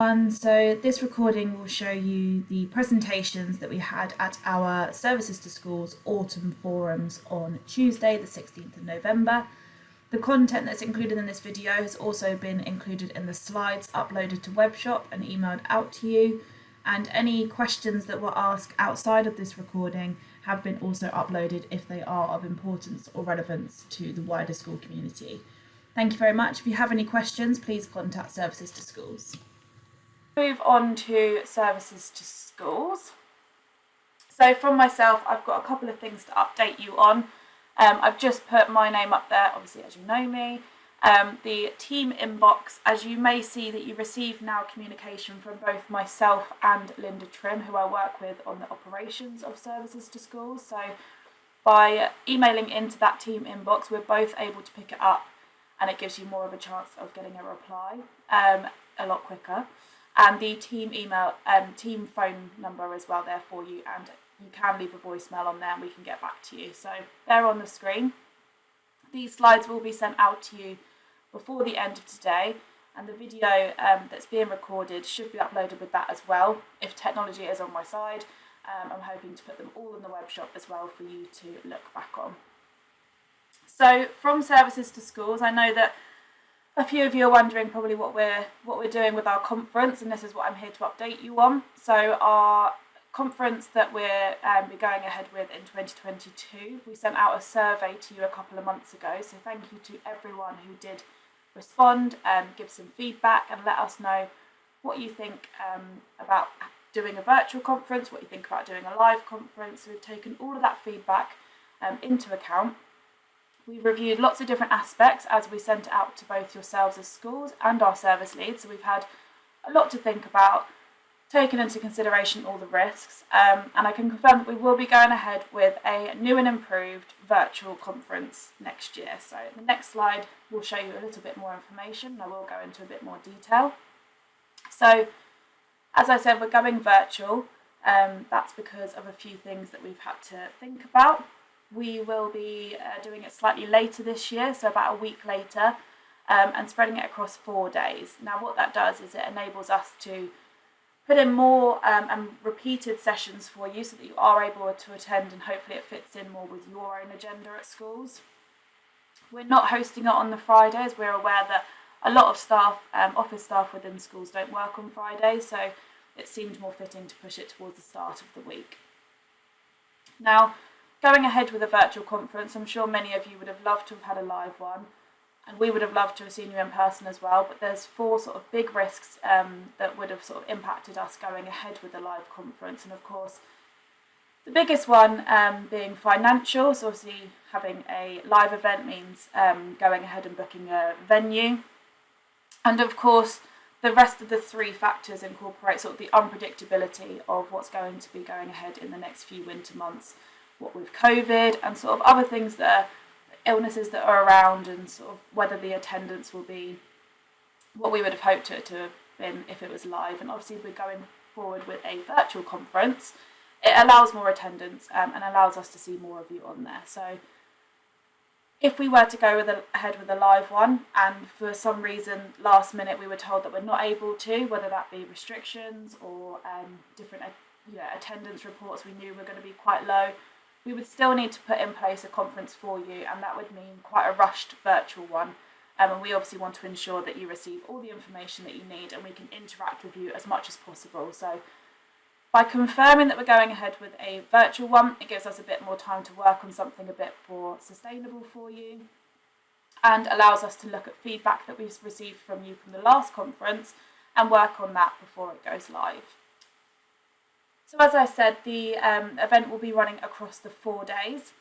So this recording will show you the presentations that we had at our Services to Schools Autumn Forums on Tuesday the 16th of November. The content that's included in this video has also been included in the slides uploaded to Webshop and emailed out to you, and any questions that were asked outside of this recording have been also uploaded if they are of importance or relevance to the wider school community. Thank you very much. If you have any questions, please contact Services to Schools. Move on to Services to Schools. So from myself, I've got a couple of things to update you on. I've just put my name up there, obviously, as you know me. The team inbox, as you may see that you receive now communication from both myself and Linda Trim, who I work with on the operations of Services to Schools. So by emailing into that team inbox, we're both able to pick it up, and it gives you more of a chance of getting a reply a lot quicker. And the team email, team phone number as well there for you, and you can leave a voicemail on there and we can get back to you. So they're on the screen. These slides will be sent out to you before the end of today, and the video that's being recorded should be uploaded with that as well. If technology is on my side, I'm hoping to put them all in the web shop as well for you to look back on. So from Services to Schools, I know that a few of you are wondering probably what we're doing with our conference, and this is what I'm here to update you on. So our conference that we're going ahead with in 2022, we sent out a survey to you a couple of months ago. So thank you to everyone who did respond, give some feedback and let us know what you think about doing a virtual conference, what you think about doing a live conference. So we've taken all of that feedback into account. We reviewed lots of different aspects as we sent it out to both yourselves as schools and our service leads. So we've had a lot to think about, taken into consideration all the risks, and I can confirm that we will be going ahead with a new and improved virtual conference next year. So the next slide will show you a little bit more information, and I will go into a bit more detail. So as I said, we're going virtual. That's because of a few things that we've had to think about. We will be doing it slightly later this year, so about a week later, and spreading it across 4 days. Now what that does is it enables us to put in more and repeated sessions for you so that you are able to attend, and hopefully it fits in more with your own agenda at schools. We're not hosting it on the Fridays. We're aware that a lot of staff, office staff within schools don't work on Fridays, so it seemed more fitting to push it towards the start of the week. Now, going ahead with a virtual conference, I'm sure many of you would have loved to have had a live one, and we would have loved to have seen you in person as well, but there's 4 sort of big risks that would have sort of impacted us going ahead with a live conference. And of course, the biggest one being financial. So obviously having a live event means going ahead and booking a venue. And of course, the rest of the 3 factors incorporate sort of the unpredictability of what's going to be going ahead in the next few winter months, what with COVID and sort of other things that are illnesses that are around, and sort of whether the attendance will be what we would have hoped it to have been if it was live. And obviously we're going forward with a virtual conference. It allows more attendance and allows us to see more of you on there. So if we were to go ahead with a live one, and for some reason last minute we were told that we're not able to, whether that be restrictions or different attendance reports we knew were going to be quite low, we would still need to put in place a conference for you, and that would mean quite a rushed virtual one. And we obviously want to ensure that you receive all the information that you need and we can interact with you as much as possible. So by confirming that we're going ahead with a virtual one, it gives us a bit more time to work on something a bit more sustainable for you, and allows us to look at feedback that we've received from you from the last conference and work on that before it goes live. So as I said, the event will be running across the 4 days,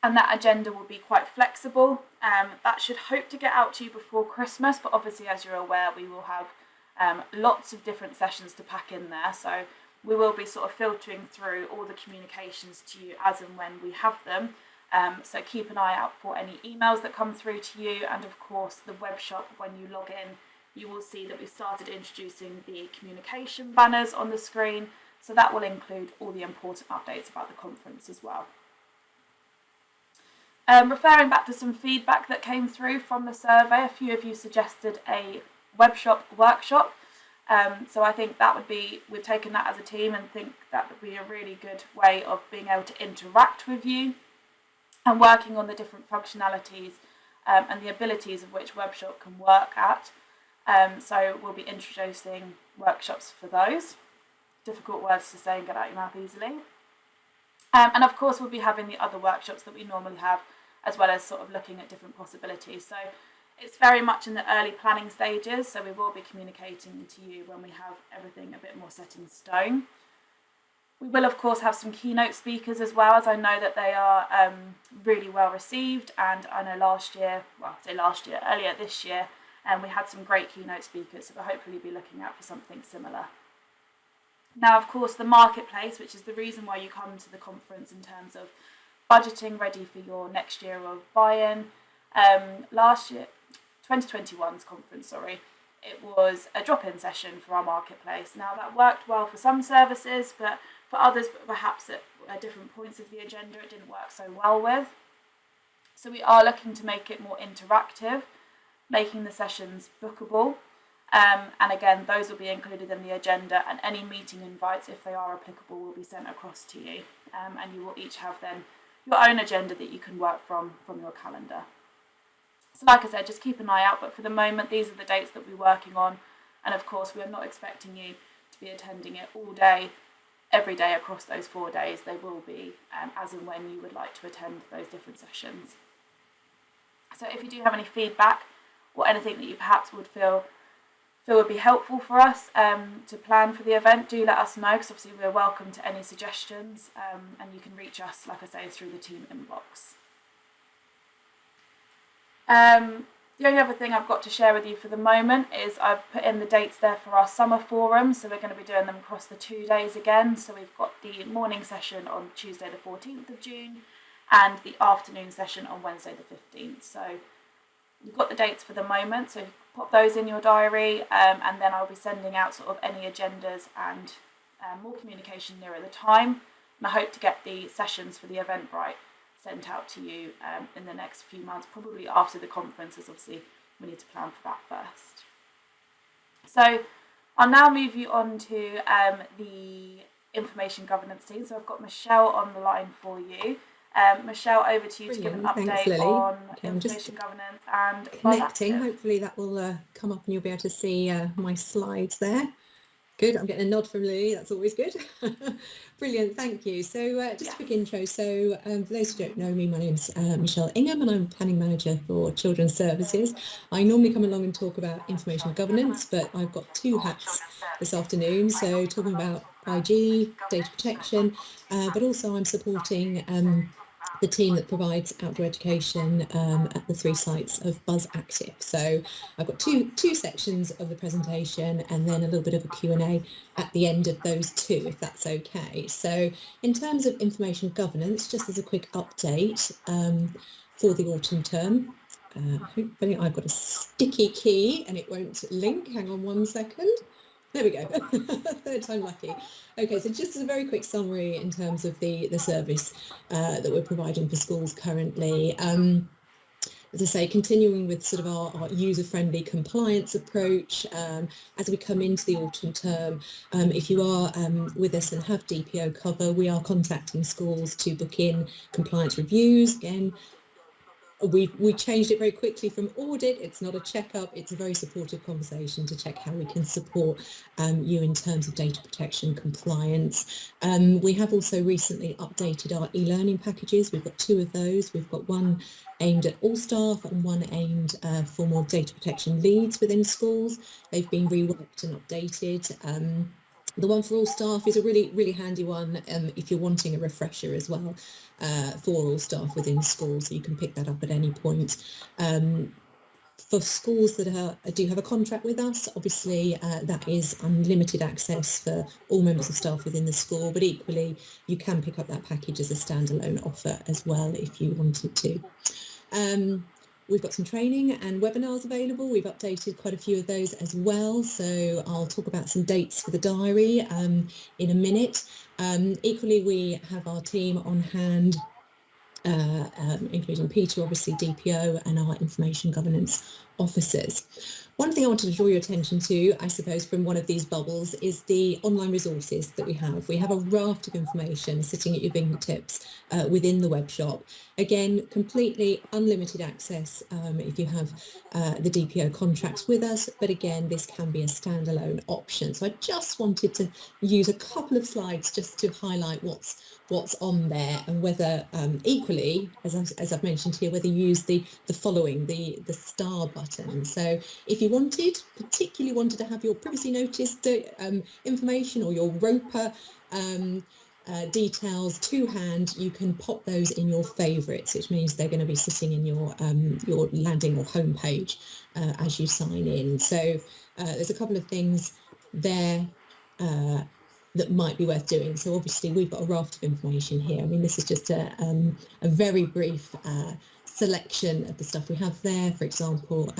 and that agenda will be quite flexible. That should hope to get out to you before Christmas, but obviously, as you're aware, we will have lots of different sessions to pack in there. So we will be sort of filtering through all the communications to you as and when we have them. So keep an eye out for any emails that come through to you, and of course the web shop, when you log in, you will see that we've started introducing the communication banners on the screen. So that will include all the important updates about the conference as well. Referring back to some feedback that came through from the survey, a few of you suggested a web shop workshop. So I think we've taken that as a team and think that would be a really good way of being able to interact with you and working on the different functionalities and the abilities of which Webshop can work at. So we'll be introducing workshops for those. Difficult words to say and get out your mouth easily. And of course, we'll be having the other workshops that we normally have, as well as sort of looking at different possibilities. So it's very much in the early planning stages, so we will be communicating to you when we have everything a bit more set in stone. We will, of course, have some keynote speakers as well, as I know that they are really well received. And I know earlier this year, we had some great keynote speakers, so we'll hopefully be looking out for something similar. Now, of course, the marketplace, which is the reason why you come to the conference in terms of budgeting ready for your next year of buy-in. Last year, 2021's conference, it was a drop-in session for our marketplace. Now, that worked well for some services, but for others, perhaps at different points of the agenda, it didn't work so well with. So we are looking to make it more interactive, making the sessions bookable. And again, those will be included in the agenda, and any meeting invites, if they are applicable, will be sent across to you. And you will each have then your own agenda that you can work from your calendar. So like I said, just keep an eye out, but for the moment, these are the dates that we're working on. And of course, we are not expecting you to be attending it all day, every day across those 4 days. They will be as and when you would like to attend those different sessions. So if you do have any feedback or anything that you perhaps would feel would be helpful for us to plan for the event, do let us know, because obviously we're welcome to any suggestions, and you can reach us, like I say, through the team inbox. The only other thing I've got to share with you for the moment is I've put in the dates there for our summer forums, so we're going to be doing them across the 2 days again. So we've got the morning session on Tuesday the 14th of June and the afternoon session on Wednesday the 15th. So you've got the dates for the moment, so pop those in your diary, and then I'll be sending out sort of any agendas and more communication nearer the time. And I hope to get the sessions for the Eventbrite sent out to you in the next few months, probably after the conference, as obviously we need to plan for that first. So I'll now move you on to the information governance team. So I've got Michelle on the line for you. Michelle, over to you to give an update on information governance and connecting. Hopefully that will come up and you'll be able to see my slides there. Good, I'm getting a nod from Lily, that's always good. Brilliant, thank you. So just a quick intro. So for those who don't know me, my name's Michelle Ingham and I'm Planning Manager for Children's Services. I normally come along and talk about information governance, but I've got 2 hats this afternoon. So talking about IG, data protection, but also I'm supporting the team that provides outdoor education at the 3 sites of Buzz Active. So I've got two sections of the presentation and then a little bit of a Q&A at the end of those 2, if that's okay. So in terms of information governance, just as a quick update for the autumn term, hopefully I've got a sticky key and it won't link. Hang on 1 second. There we go, 3rd time lucky. Okay, so just as a very quick summary in terms of the service that we're providing for schools currently. As I say, continuing with sort of our user-friendly compliance approach as we come into the autumn term. If you are with us and have DPO cover, we are contacting schools to book in compliance reviews. Again, we changed it very quickly from audit. It's not a checkup, it's a very supportive conversation to check how we can support you in terms of data protection compliance. We have also recently updated our e-learning packages. We've got 2 of those. We've got one aimed at all staff and one aimed for more data protection leads within schools. They've been reworked and updated. The one for all staff is a really handy one if you're wanting a refresher as well for all staff within schools, so you can pick that up at any point. For schools that do have a contract with us, obviously that is unlimited access for all members of staff within the school, but equally you can pick up that package as a standalone offer as well if you wanted to. We've got some training and webinars available. We've updated quite a few of those as well. So I'll talk about some dates for the diary in a minute. Equally, we have our team on hand, including Peter, obviously DPO, and our information governance officers. One thing I wanted to draw your attention to, I suppose, from one of these bubbles is the online resources that we have. We have a raft of information sitting at your fingertips within the web shop. Again, completely unlimited access if you have the DPO contracts with us, but again, this can be a standalone option. So I just wanted to use a couple of slides just to highlight what's on there, and whether equally, as I've mentioned here, whether you use the following, the star button. So if you particularly wanted to have your privacy notice information or your ROPA details to hand, you can pop those in your favourites, which means they're going to be sitting in your landing or home page as you sign in. So there's a couple of things there that might be worth doing. So obviously we've got a raft of information here. I mean, this is just a very brief selection of the stuff we have there. For example,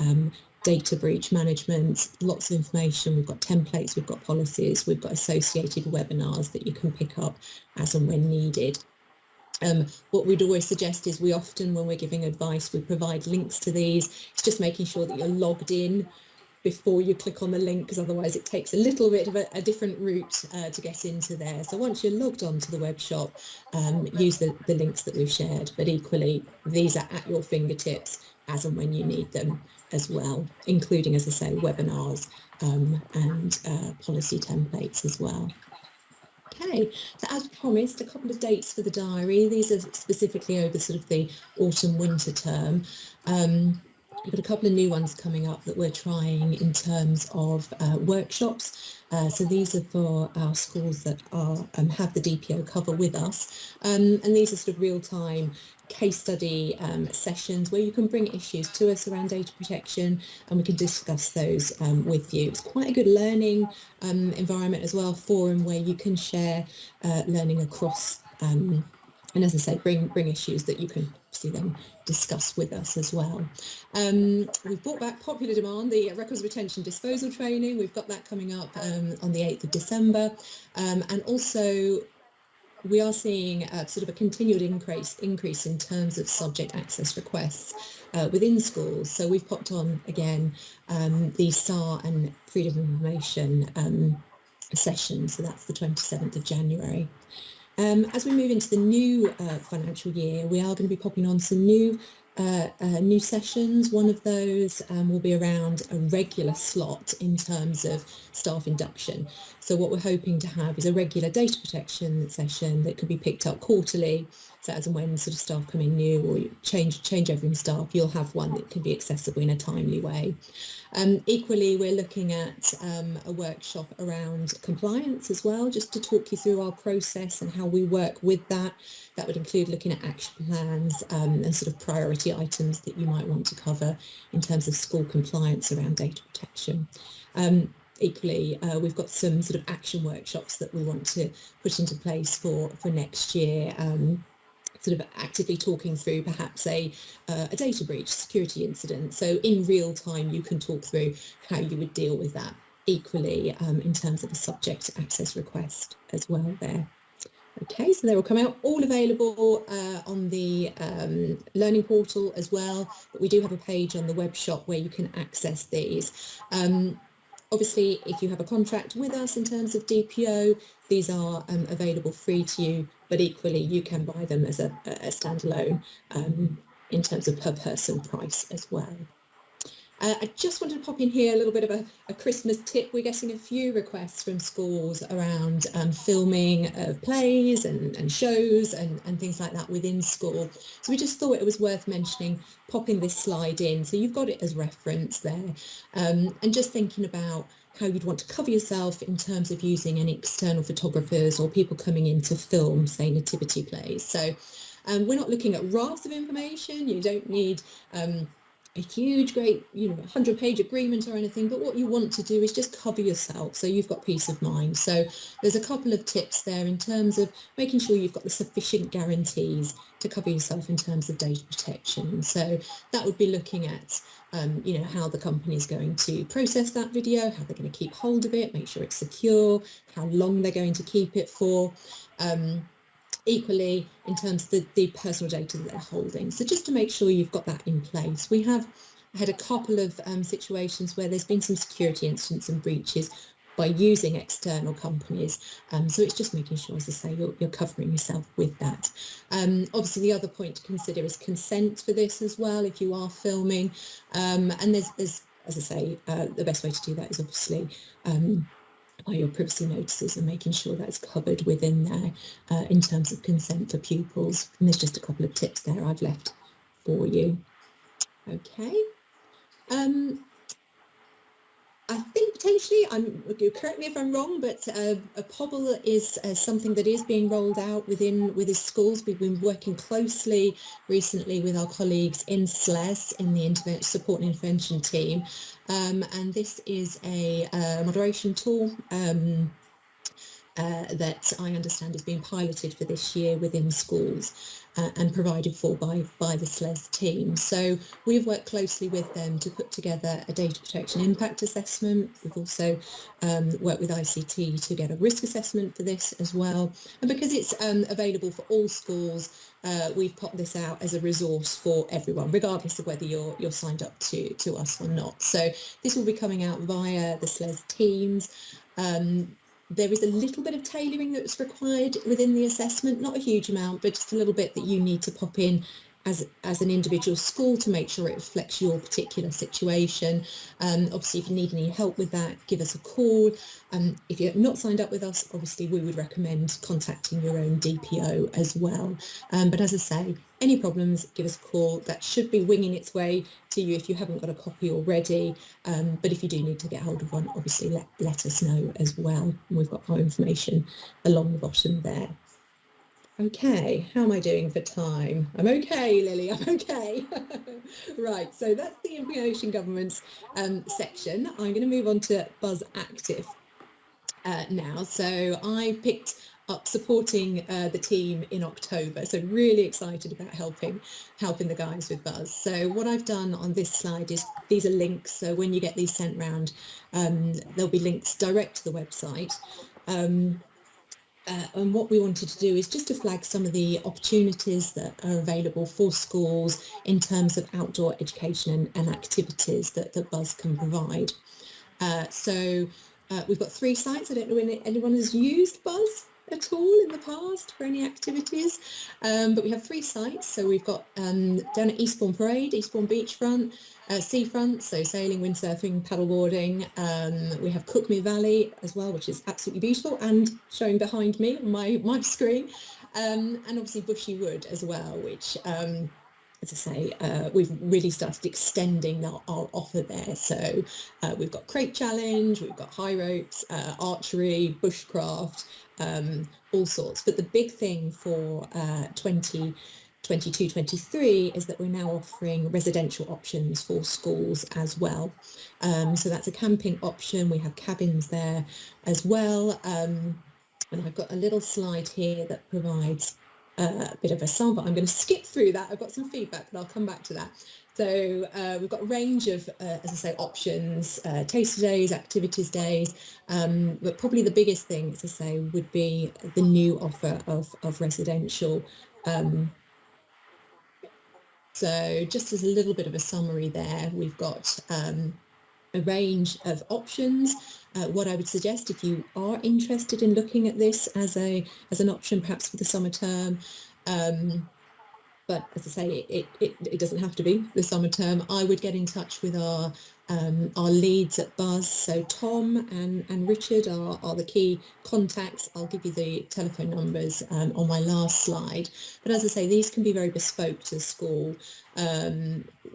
data breach management, lots of information. We've got templates, we've got policies, we've got associated webinars that you can pick up as and when needed. What we'd always suggest is we often, when we're giving advice, we provide links to these. It's just making sure that you're logged in before you click on the link, because otherwise it takes a little bit of a different route to get into there. So once you're logged on to the web shop, use the links that we've shared, but equally these are at your fingertips as and when you need them as well, including, as I say, webinars and policy templates as well. Okay, so as promised, a couple of dates for the diary. These are specifically over sort of the autumn-winter term. We've got a couple of new ones coming up that we're trying in terms of workshops. So these are for our schools that are have the DPO cover with us. And these are sort of real-time case study sessions where you can bring issues to us around data protection, and we can discuss those with you. It's quite a good learning environment as well, forum where you can share learning across and, as I say, bring issues that you can see them discuss with us as well. We've brought back popular demand, the records retention disposal training. We've got that coming up on the 8th of December. And also we are seeing sort of a continued increase in terms of subject access requests within schools. So we've popped on again the SAR and Freedom of Information session. So that's the 27th of January. As we move into the new financial year, we are going to be popping on some new sessions. One of those will be around a regular slot in terms of staff induction. So what we're hoping to have is a regular data protection session that could be picked up quarterly. So as and when sort of staff come in new or you change over in staff, you'll have one that can be accessible in a timely way. Equally, we're looking at a workshop around compliance as well, just to talk you through our process and how we work with that. That would include looking at action plans and sort of priority items that you might want to cover in terms of school compliance around data protection. Equally, we've got some sort of action workshops that we want to put into place for next year. Sort of actively talking through perhaps a data breach, security incident. So in real time, you can talk through how you would deal with that. Equally, in terms of a subject access request as well there. Okay, so they will come out, all available on the learning portal as well, but we do have a page on the web shop where you can access these. Obviously, if you have a contract with us in terms of DPO, these are available free to you, but equally you can buy them as a standalone in terms of per person price as well. I just wanted to pop in here a little bit of a Christmas tip. We're getting a few requests from schools around filming of plays and shows and things like that within school. So we just thought it was worth mentioning, popping this slide in. So you've got it as reference there. And just thinking about how you'd want to cover yourself in terms of using any external photographers or people coming in to film, say, nativity plays. So we're not looking at rafts of information. You don't need a huge, great, 100-page agreement or anything, but what you want to do is just cover yourself so you've got peace of mind. So there's a couple of tips there in terms of making sure you've got the sufficient guarantees to cover yourself in terms of data protection. So that would be looking at how the company is going to process that video, how they're going to keep hold of it, make sure it's secure, how long they're going to keep it for. Equally, in terms of the personal data that they're holding. So just to make sure you've got that in place, we have had a couple of situations where there's been some security incidents and breaches by using external companies. So it's just making sure, as I say, you're covering yourself with that. Obviously, the other point to consider is consent for this as well, if you are filming. And there's, as I say, the best way to do that is obviously by your privacy notices and making sure that's covered within there in terms of consent for pupils. And there's just a couple of tips there I've left for you. Okay. I think potentially, correct me if I'm wrong, but a POBL is something that is being rolled out within schools. We've been working closely recently with our colleagues in Sfvs, in the support and intervention team, and this is a moderation tool that I understand is being piloted for this year within schools and provided for by the Sfvs team. So we've worked closely with them to put together a data protection impact assessment. We've also worked with ICT to get a risk assessment for this as well. And because it's available for all schools, we've put this out as a resource for everyone, regardless of whether you're signed up to us or not. So this will be coming out via the Sfvs teams. There is a little bit of tailoring that's required within the assessment, not a huge amount, but just a little bit that you need to pop in as an individual school to make sure it reflects your particular situation. Obviously, if you need any help with that, give us a call. If you're not signed up with us, obviously we would recommend contacting your own DPO as well. But as I say, any problems, give us a call. That should be winging its way to you if you haven't got a copy already. But if you do need to get hold of one, obviously let us know as well. We've got our information along the bottom there. Okay, how am I doing for time? I'm okay, Lily, I'm okay. Right, so that's the information governance section. I'm going to move on to Buzz Active now. So I picked up supporting the team in October, so really excited about helping the guys with Buzz. So what I've done on this slide is these are links, so when you get these sent round, there'll be links direct to the website. And what we wanted to do is just to flag some of the opportunities that are available for schools in terms of outdoor education and activities that Buzz can provide. So we've got 3 sites. I don't know when anyone has used Buzz at all in the past for any activities, but we have 3 sites. So we've got down at Eastbourne Parade, Eastbourne Beachfront, Seafront, so sailing, windsurfing, paddleboarding. We have Cookmere Valley as well, which is absolutely beautiful and showing behind me on my screen, and obviously Bushy Wood as well, which as I say, we've really started extending our offer there. So we've got crate challenge, we've got high ropes, archery, bushcraft, all sorts. But the big thing for 2022-23 is that we're now offering residential options for schools as well. So that's a camping option. We have cabins there as well. And I've got a little slide here that provides a bit of a sample. I'm going to skip through that. I've got some feedback, but I'll come back to that. So we've got a range of, as I say, options, taster days, activities days, but probably the biggest thing, as I say, would be the new offer of residential. So just as a little bit of a summary there, we've got a range of options. What I would suggest, if you are interested in looking at this as an option, perhaps for the summer term, but as I say, it doesn't have to be the summer term. I would get in touch with our leads at Buzz. So Tom and Richard are the key contacts. I'll give you the telephone numbers on my last slide. But as I say, these can be very bespoke to the school.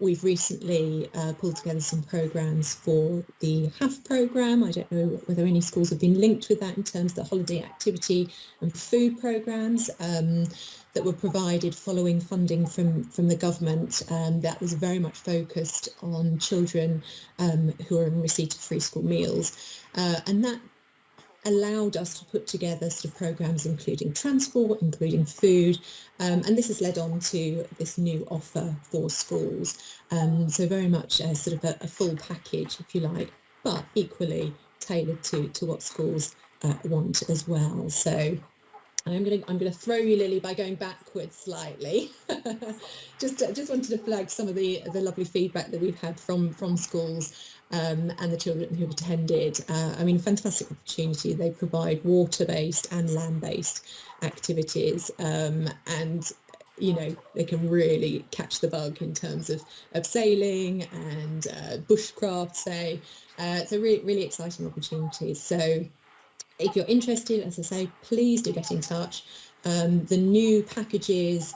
We've recently pulled together some programs for the HAF program. I don't know whether any schools have been linked with that in terms of the holiday activity and food programs that were provided following funding from the government. That was very much focused on children who are in receipt of free school meals, and that allowed us to put together sort of programs including transport, including food, and this has led on to this new offer for schools. So very much sort of a full package, if you like, but equally tailored to what schools want as well. So I'm gonna throw you, Lily, by going backwards slightly. just wanted to flag some of the lovely feedback that we've had from schools and the children who've attended. I mean, fantastic opportunity. They provide water-based and land-based activities, and you know, they can really catch the bug in terms of sailing and bushcraft, say. So really exciting opportunities. So if you're interested, as I say, please do get in touch. The new packages,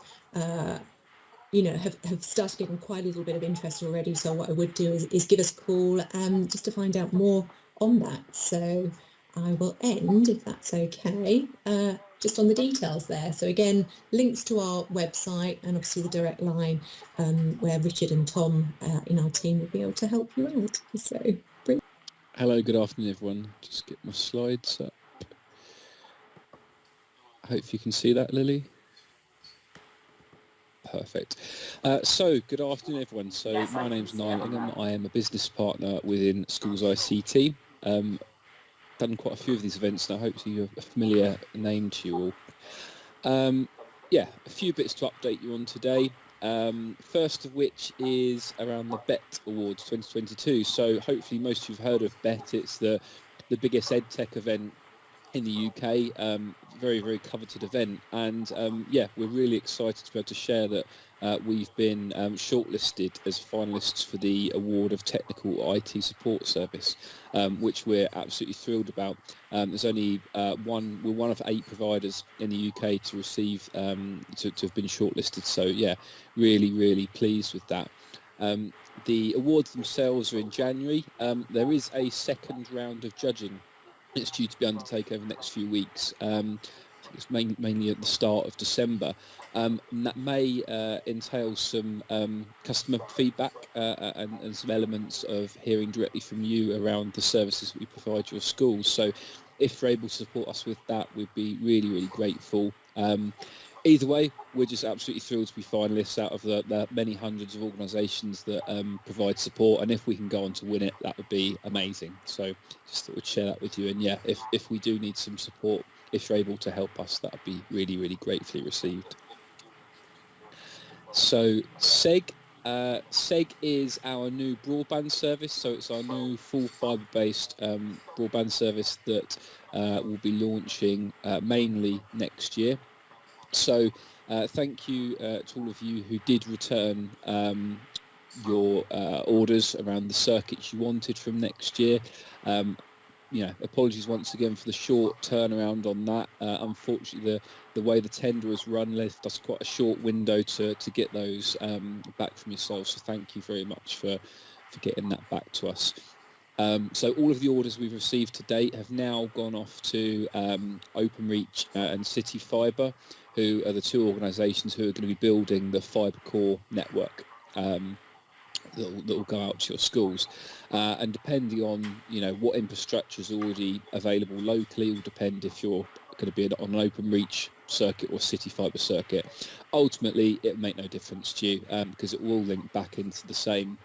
you know, have started getting quite a little bit of interest already. So what I would do is give us a call just to find out more on that. So I will end, if that's okay, just on the details there. So again, links to our website and obviously the direct line where Richard and Tom in our team will be able to help you out. So brilliant. Hello, good afternoon, everyone. Just get my slides up. I hope you can see that, Lily. Perfect. So, good afternoon, everyone. So, Yes, my I name's can see Niall it. Ingham. I am a business partner within Schools ICT. Done quite a few of these events, and I hope you're a familiar name to you all. Yeah, a few bits to update you on today. First of which is around the BET Awards 2022. So, hopefully, most of you've heard of BET. It's the biggest EdTech event in the UK, very, very coveted event. And yeah, we're really excited to be able to share that we've been shortlisted as finalists for the award of Technical IT Support Service, which we're absolutely thrilled about. There's only we're one of 8 providers in the UK to receive, to have been shortlisted. So yeah, really, really pleased with that. The awards themselves are in January. There is a second round of judging. It's due to be undertaken over the next few weeks. I think it's mainly at the start of December. And that may entail some customer feedback and some elements of hearing directly from you around the services that we provide your schools. So if you're able to support us with that, we'd be really, really grateful. Either way, we're just absolutely thrilled to be finalists out of the many hundreds of organisations that provide support. And if we can go on to win it, that would be amazing. So just thought we'd share that with you. And yeah, if we do need some support, if you're able to help us, that would be really, really gratefully received. So SEG. SEG is our new broadband service. So it's our new full fibre-based broadband service that will be launching mainly next year. So thank you to all of you who did return your orders around the circuits you wanted from next year. You know, apologies once again for the short turnaround on that. Unfortunately, the way the tender was run left us quite a short window to get those back from yourselves. So thank you very much for getting that back to us. So all of the orders we've received to date have now gone off to Openreach and City Fibre, who are the 2 organisations who are going to be building the fibre core network that will go out to your schools. And depending on, you know, what infrastructure is already available locally, will depend if you're going to be on an Openreach circuit or City Fibre circuit. Ultimately, it will make no difference to you because it will link back into the same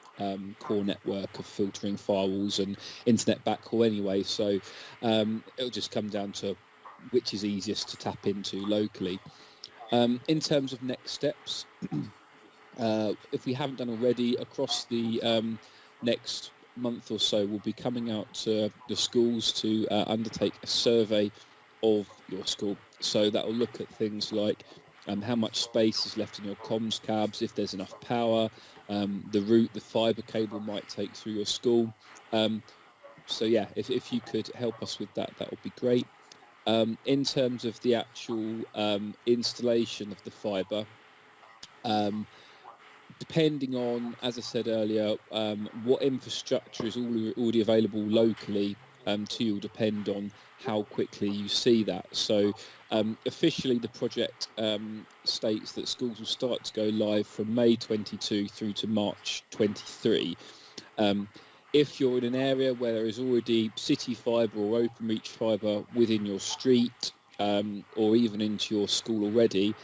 core network of filtering firewalls and internet backhaul anyway. So it'll just come down to which is easiest to tap into locally. In terms of next steps, if we haven't done already, across the next month or so, we'll be coming out to the schools to undertake a survey of your school. So that will look at things like how much space is left in your comms cabs, if there's enough power, the route the fibre cable might take through your school. So yeah, if you could help us with that, that would be great. In terms of the actual installation of the fibre, depending on, as I said earlier, what infrastructure is already available locally to you will depend on how quickly you see that. So officially the project states that schools will start to go live from May 22 through to March 23. If you're in an area where there is already City Fibre or Openreach Fibre within your street or even into your school already,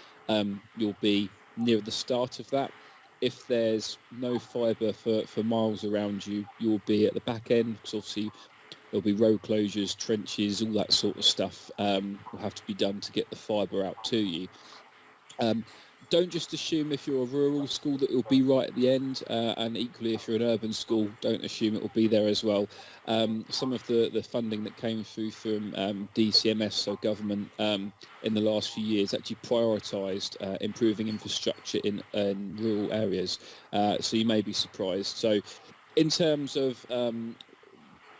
you'll be near the start of that. If there's no fibre for miles around you, you'll be at the back end, because obviously there'll be road closures, trenches, all that sort of stuff will have to be done to get the fibre out to you. Don't just assume if you're a rural school that it'll be right at the end, and equally if you're an urban school, don't assume it will be there as well. Some of the funding that came through from DCMS, so government, in the last few years actually prioritised improving infrastructure in rural areas, so you may be surprised. So in terms of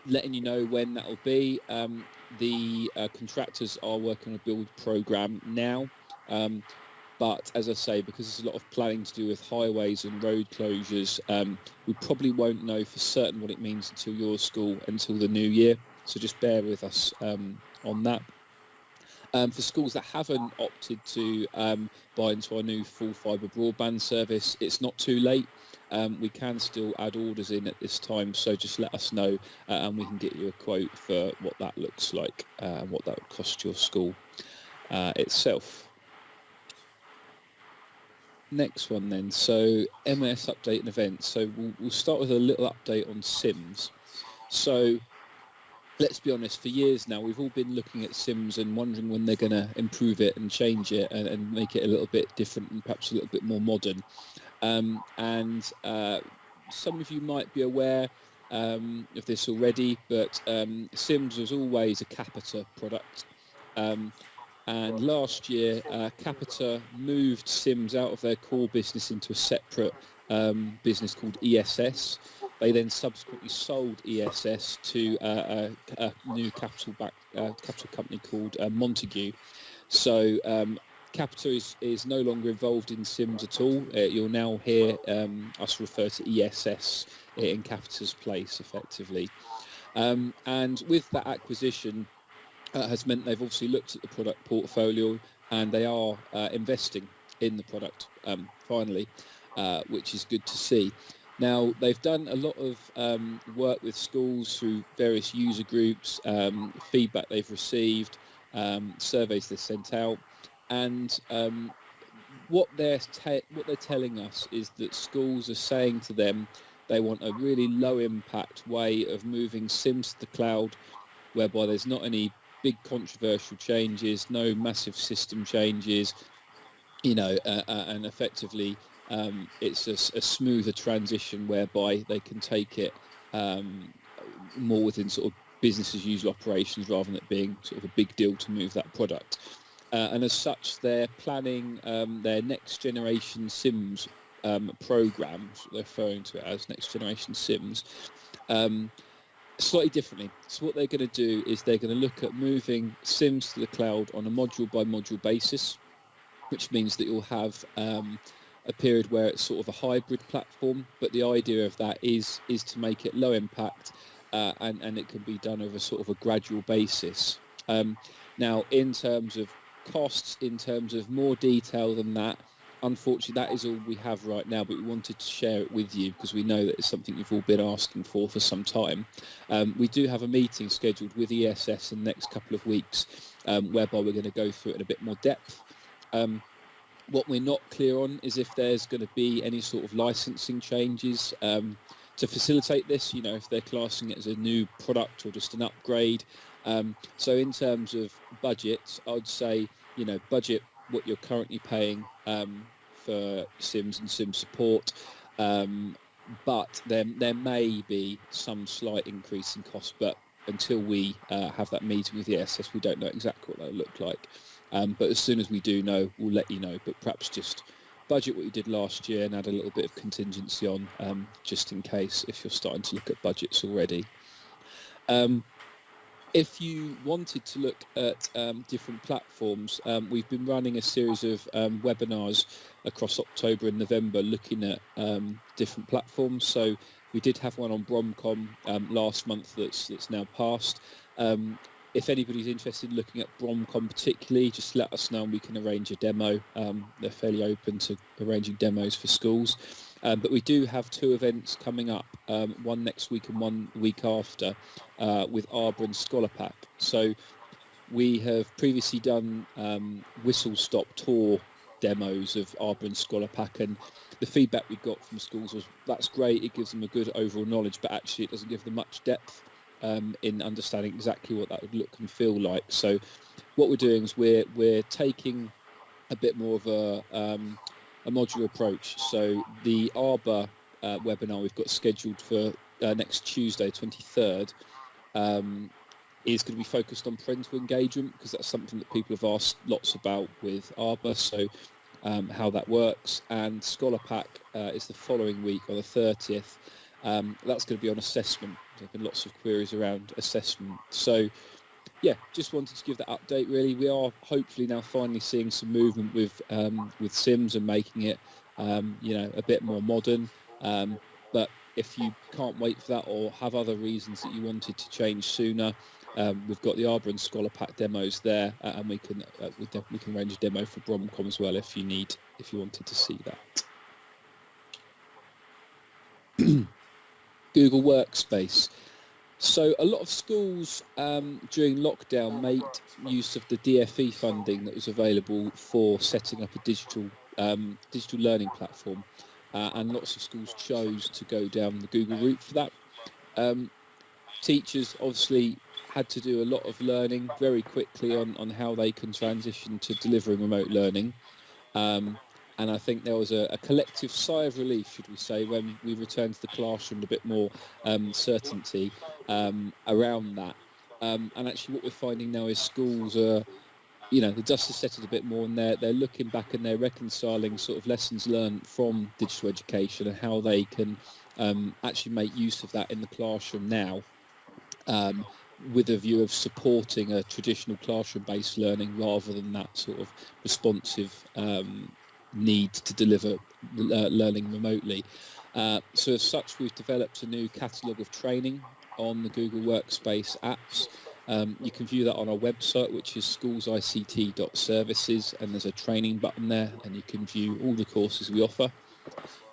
letting you know when that'll be, the contractors are working on a build programme now. But as I say, because there's a lot of planning to do with highways and road closures, we probably won't know for certain what it means until your school, until the new year. So just bear with us on that. For schools that haven't opted to buy into our new full fibre broadband service, it's not too late. We can still add orders in at this time, so just let us know and we can get you a quote for what that looks like, what that would cost your school itself. Next one then, so MS update and events. So we'll start with a little update on Sims. So let's be honest, for years now we've all been looking at Sims and wondering when they're going to improve it and change it and make it a little bit different and perhaps a little bit more modern. And some of you might be aware of this already, but Sims was always a Capita product. And last year, Capita moved Sims out of their core business into a separate business called ESS. They then subsequently sold ESS to a new capital company called Montague. So Capita is no longer involved in Sims at all. You'll now hear us refer to ESS in Capita's place, effectively. And with that acquisition, has meant they've obviously looked at the product portfolio and they are investing in the product finally, which is good to see. Now, they've done a lot of work with schools through various user groups, feedback they've received, surveys they've sent out, and what they're telling us is that schools are saying to them they want a really low impact way of moving Sims to the cloud, whereby there's not any big controversial changes, no massive system changes, and effectively it's a smoother transition whereby they can take it more within sort of business as usual operations rather than it being sort of a big deal to move that product. And as such, they're planning their next generation Sims program, they're referring to it as next generation Sims, slightly differently. So what they're going to do is they're going to look at moving Sims to the cloud on a module by module basis, which means that you'll have a period where it's sort of a hybrid platform, but the idea of that is to make it low impact and it can be done over sort of a gradual basis. Now, in terms of costs, in terms of more detail than that, unfortunately, that is all we have right now, but we wanted to share it with you because we know that it's something you've all been asking for some time. We do have a meeting scheduled with ESS in the next couple of weeks, whereby we're going to go through it in a bit more depth. What we're not clear on is if there's going to be any sort of licensing changes to facilitate this, if they're classing it as a new product or just an upgrade. So in terms of budget, I'd say, budget what you're currently paying for Sims and Sim support, but there may be some slight increase in cost, but until we have that meeting with the ESS, we don't know exactly what that'll look like. But as soon as we do know, we'll let you know, but perhaps just budget what you did last year and add a little bit of contingency on, just in case, if you're starting to look at budgets already. If you wanted to look at different platforms, we've been running a series of webinars across October and November looking at different platforms. So we did have one on Bromcom last month that's now passed. If anybody's interested in looking at Bromcom particularly, just let us know and we can arrange a demo. They're fairly open to arranging demos for schools. But we do have two events coming up, one next week and one week after, with Arbor and Scholar Pack. So we have previously done whistle stop tour demos of Arbor and Scholar Pack, and the feedback we got from schools was that's great, it gives them a good overall knowledge, but actually it doesn't give them much depth. in understanding exactly what that would look and feel like. So what we're doing is we're taking a bit more of a modular approach. So the Arbor webinar we've got scheduled for next Tuesday, 23rd, is going to be focused on parental engagement, because that's something that people have asked lots about with Arbor. So how that works. And Scholar Pack is the following week on the 30th. That's going to be on assessment. There's been lots of queries around assessment. So yeah, just wanted to give that update. Really, we are hopefully now finally seeing some movement with Sims and making it a bit more modern. But if you can't wait for that, or have other reasons that you wanted to change sooner, we've got the Arbor and Scholar Pack demos there, and we can arrange a demo for Bromcom as well if you wanted to see that. Google Workspace. So a lot of schools during lockdown made use of the DFE funding that was available for setting up a digital learning platform, and lots of schools chose to go down the Google route for that. Teachers obviously had to do a lot of learning very quickly on how they can transition to delivering remote learning. And I think there was a collective sigh of relief, should we say, when we returned to the classroom, a bit more certainty around that. And actually what we're finding now is schools are, the dust has settled a bit more, and they're looking back and they're reconciling sort of lessons learned from digital education and how they can actually make use of that in the classroom now, with a view of supporting a traditional classroom-based learning rather than that sort of responsive need to deliver learning remotely. So as such, we've developed a new catalogue of training on the Google Workspace apps. You can view that on our website, which is schoolsict.services, and there's a training button there, and you can view all the courses we offer.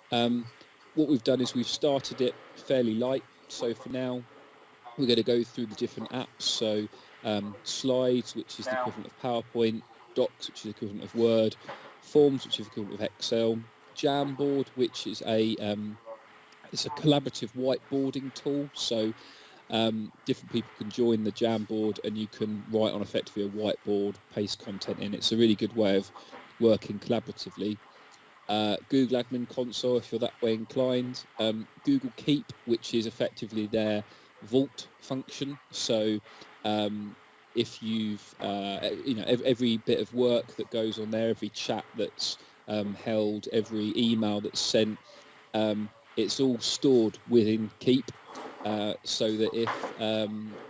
What we've done is we've started it fairly light. So for now, we're going to go through the different apps. So Slides, which is the equivalent of PowerPoint, Docs, which is the equivalent of Word, Forms, which is the equivalent of Excel, Jamboard, which is it's a collaborative whiteboarding tool. So different people can join the Jamboard, and you can write on effectively a whiteboard, paste content in. It's a really good way of working collaboratively. Google Admin Console, if you're that way inclined. Google Keep, which is effectively their vault function. So if you've every bit of work that goes on there, every chat that's held, every email that's sent, it's all stored within Keep, so that if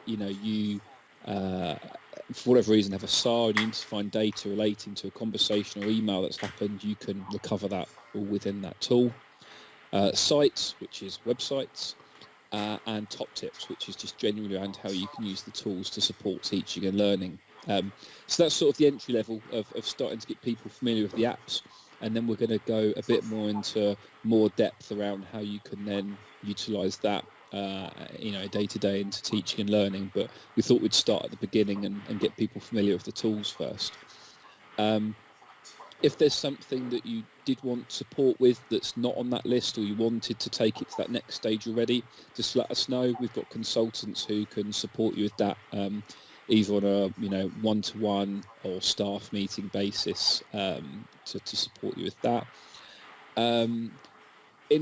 you for whatever reason have a SAR and you need to find data relating to a conversation or email that's happened, you can recover that all within that tool. Sites, which is websites, and Top Tips, which is just generally around how you can use the tools to support teaching and learning. So that's sort of the entry level of starting to get people familiar with the apps, and then we're going to go a bit more into more depth around how you can then utilize that day to day into teaching and learning. But we thought we'd start at the beginning and get people familiar with the tools first. If there's something that you did want support with that's not on that list, or you wanted to take it to that next stage already, just let us know. We've got consultants who can support you with that, either on a one-to-one or staff meeting basis, to support you with that. In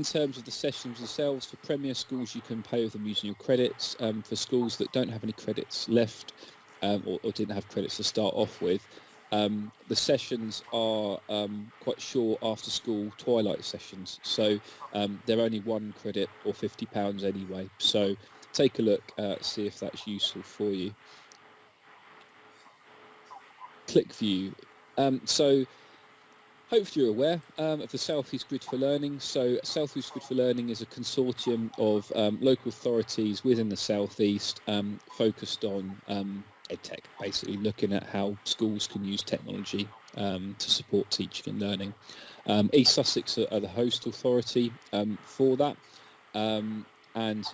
terms of the sessions themselves, for Premier schools, you can pay with them using your credits. For schools that don't have any credits left, or didn't have credits to start off with, the sessions are quite short after school twilight sessions. So they're only 1 credit or £50 anyway. So take a look, see if that's useful for you. ClickView. So hopefully you're aware of the Southeast Grid for Learning. So Southeast Grid for Learning is a consortium of local authorities within the Southeast, focused on EdTech, basically looking at how schools can use technology to support teaching and learning. East Sussex are the host authority for that. And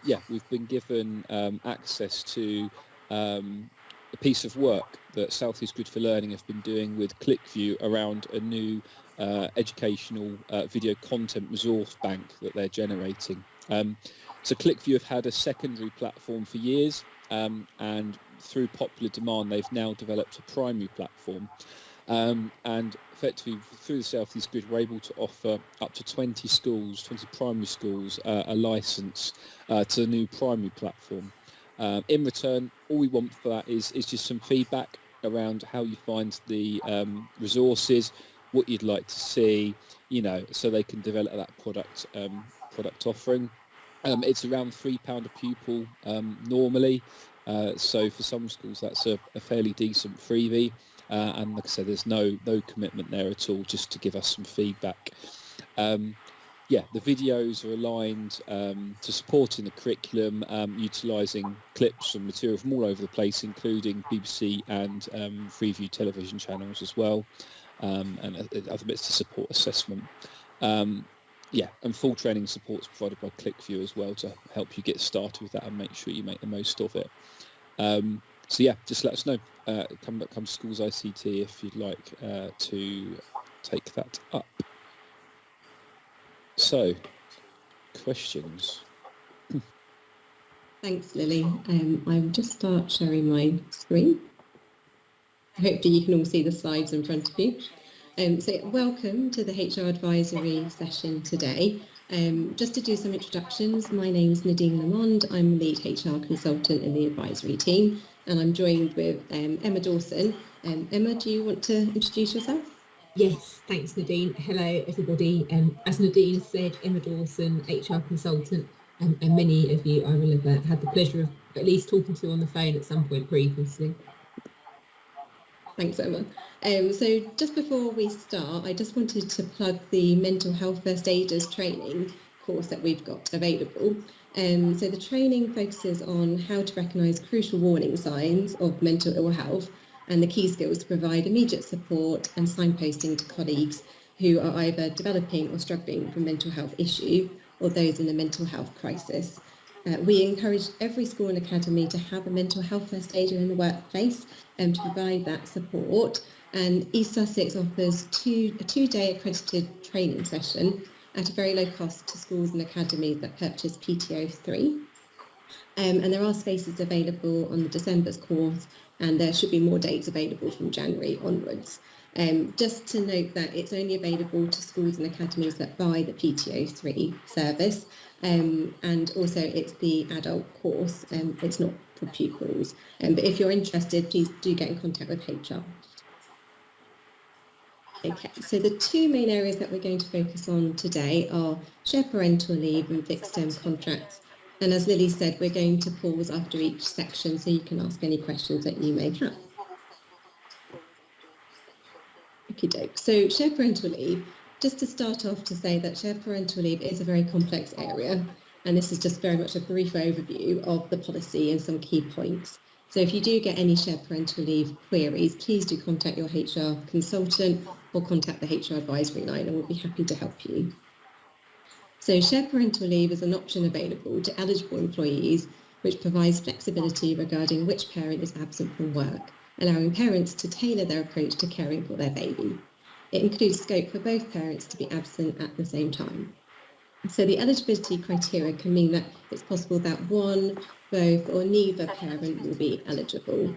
yeah, we've been given access to a piece of work that Southeast Grid for Learning have been doing with ClickView around a new educational video content resource bank that they're generating. So ClickView have had a secondary platform for years, and through popular demand, they've now developed a primary platform. And effectively, through the Sfvs Grid, we're able to offer up to 20 primary schools, a license to the new primary platform. In return, all we want for that is just some feedback around how you find the resources, what you'd like to see, so they can develop that product offering. It's around £3 a pupil normally. So for some schools, that's a fairly decent freebie. And like I said, there's no commitment there at all, just to give us some feedback. The videos are aligned to supporting the curriculum, utilising clips and material from all over the place, including BBC and Freeview television channels as well, and other bits to support assessment. And full training support is provided by ClickView as well to help you get started with that and make sure you make the most of it. Just let us know. Come to Schools ICT if you'd like to take that up. So, questions? Thanks, Lily. I'll just start sharing my screen. Hopefully you can all see the slides in front of you. So welcome to the HR advisory session today. Just to do some introductions, my name is Nadine Lamond. I'm lead HR consultant in the advisory team, and I'm joined with Emma Dawson. Emma, do you want to introduce yourself? Yes, thanks Nadine. Hello everybody. As Nadine said, Emma Dawson, HR consultant, and many of you I will have had the pleasure of at least talking to on the phone at some point previously. Thanks, Emma. So just before we start, I just wanted to plug the Mental Health First Aiders training course that we've got available. So the training focuses on how to recognise crucial warning signs of mental ill health and the key skills to provide immediate support and signposting to colleagues who are either developing or struggling with a mental health issue or those in a mental health crisis. We encourage every school and academy to have a mental health first aider in the workplace to provide that support. And East Sussex offers a two-day accredited training session at a very low cost to schools and academies that purchase PTO 3. And there are spaces available on the December's course, and there should be more dates available from January onwards. Just to note that it's only available to schools and academies that buy the PTO 3 service, and also it's the adult course, it's not for pupils. But if you're interested, please do get in contact with HR. Okay, so the two main areas that we're going to focus on today are shared parental leave and fixed term contracts. And as Lily said, we're going to pause after each section so you can ask any questions that you may have. Okey-doke. So shared parental leave, just to start off to say that shared parental leave is a very complex area, and this is just very much a brief overview of the policy and some key points. So if you do get any shared parental leave queries, please do contact your HR consultant or contact the HR advisory line, and we'll be happy to help you. So shared parental leave is an option available to eligible employees, which provides flexibility regarding which parent is absent from work, allowing parents to tailor their approach to caring for their baby. It includes scope for both parents to be absent at the same time. So the eligibility criteria can mean that it's possible that one, both, or neither parent will be eligible.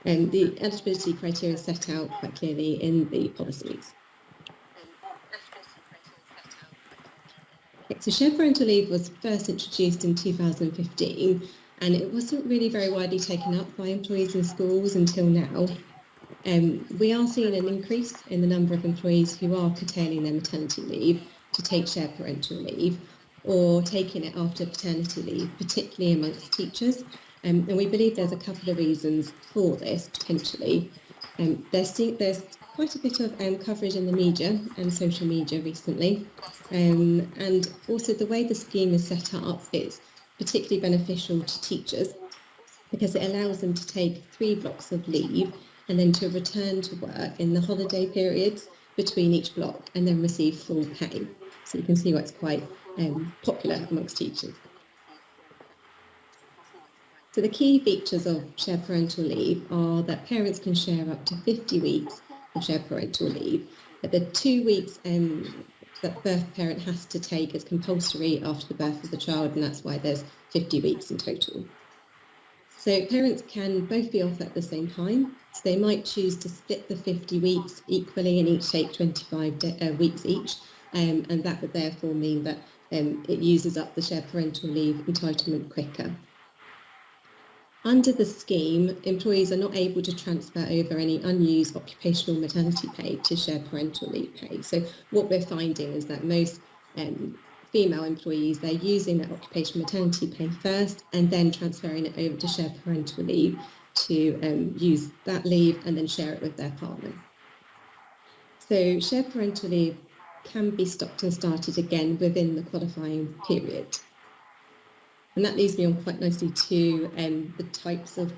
And the eligibility criteria is set out quite clearly in the policies. So shared parental leave was first introduced in 2015, and it wasn't really very widely taken up by employees in schools until now. We are seeing an increase in the number of employees who are curtailing their maternity leave to take shared parental leave, or taking it after paternity leave, particularly amongst teachers. And we believe there's a couple of reasons for this, potentially. There's quite a bit of coverage in the media and social media recently. And also the way the scheme is set up is particularly beneficial to teachers because it allows them to take 3 blocks of leave and then to return to work in the holiday periods between each block and then receive full pay. So you can see why it's quite popular amongst teachers. So the key features of shared parental leave are that parents can share up to 50 weeks of shared parental leave. But the 2 weeks that birth parent has to take is compulsory after the birth of the child, and that's why there's 50 weeks in total. So parents can both be off at the same time. So they might choose to split the 50 weeks equally and each take 25 weeks each. And that would therefore mean that it uses up the shared parental leave entitlement quicker. Under the scheme, employees are not able to transfer over any unused occupational maternity pay to shared parental leave pay. So what we're finding is that most female employees, they're using their occupational maternity pay first and then transferring it over to shared parental leave to use that leave and then share it with their partner. So shared parental leave can be stopped and started again within the qualifying period. And that leads me on quite nicely to the types of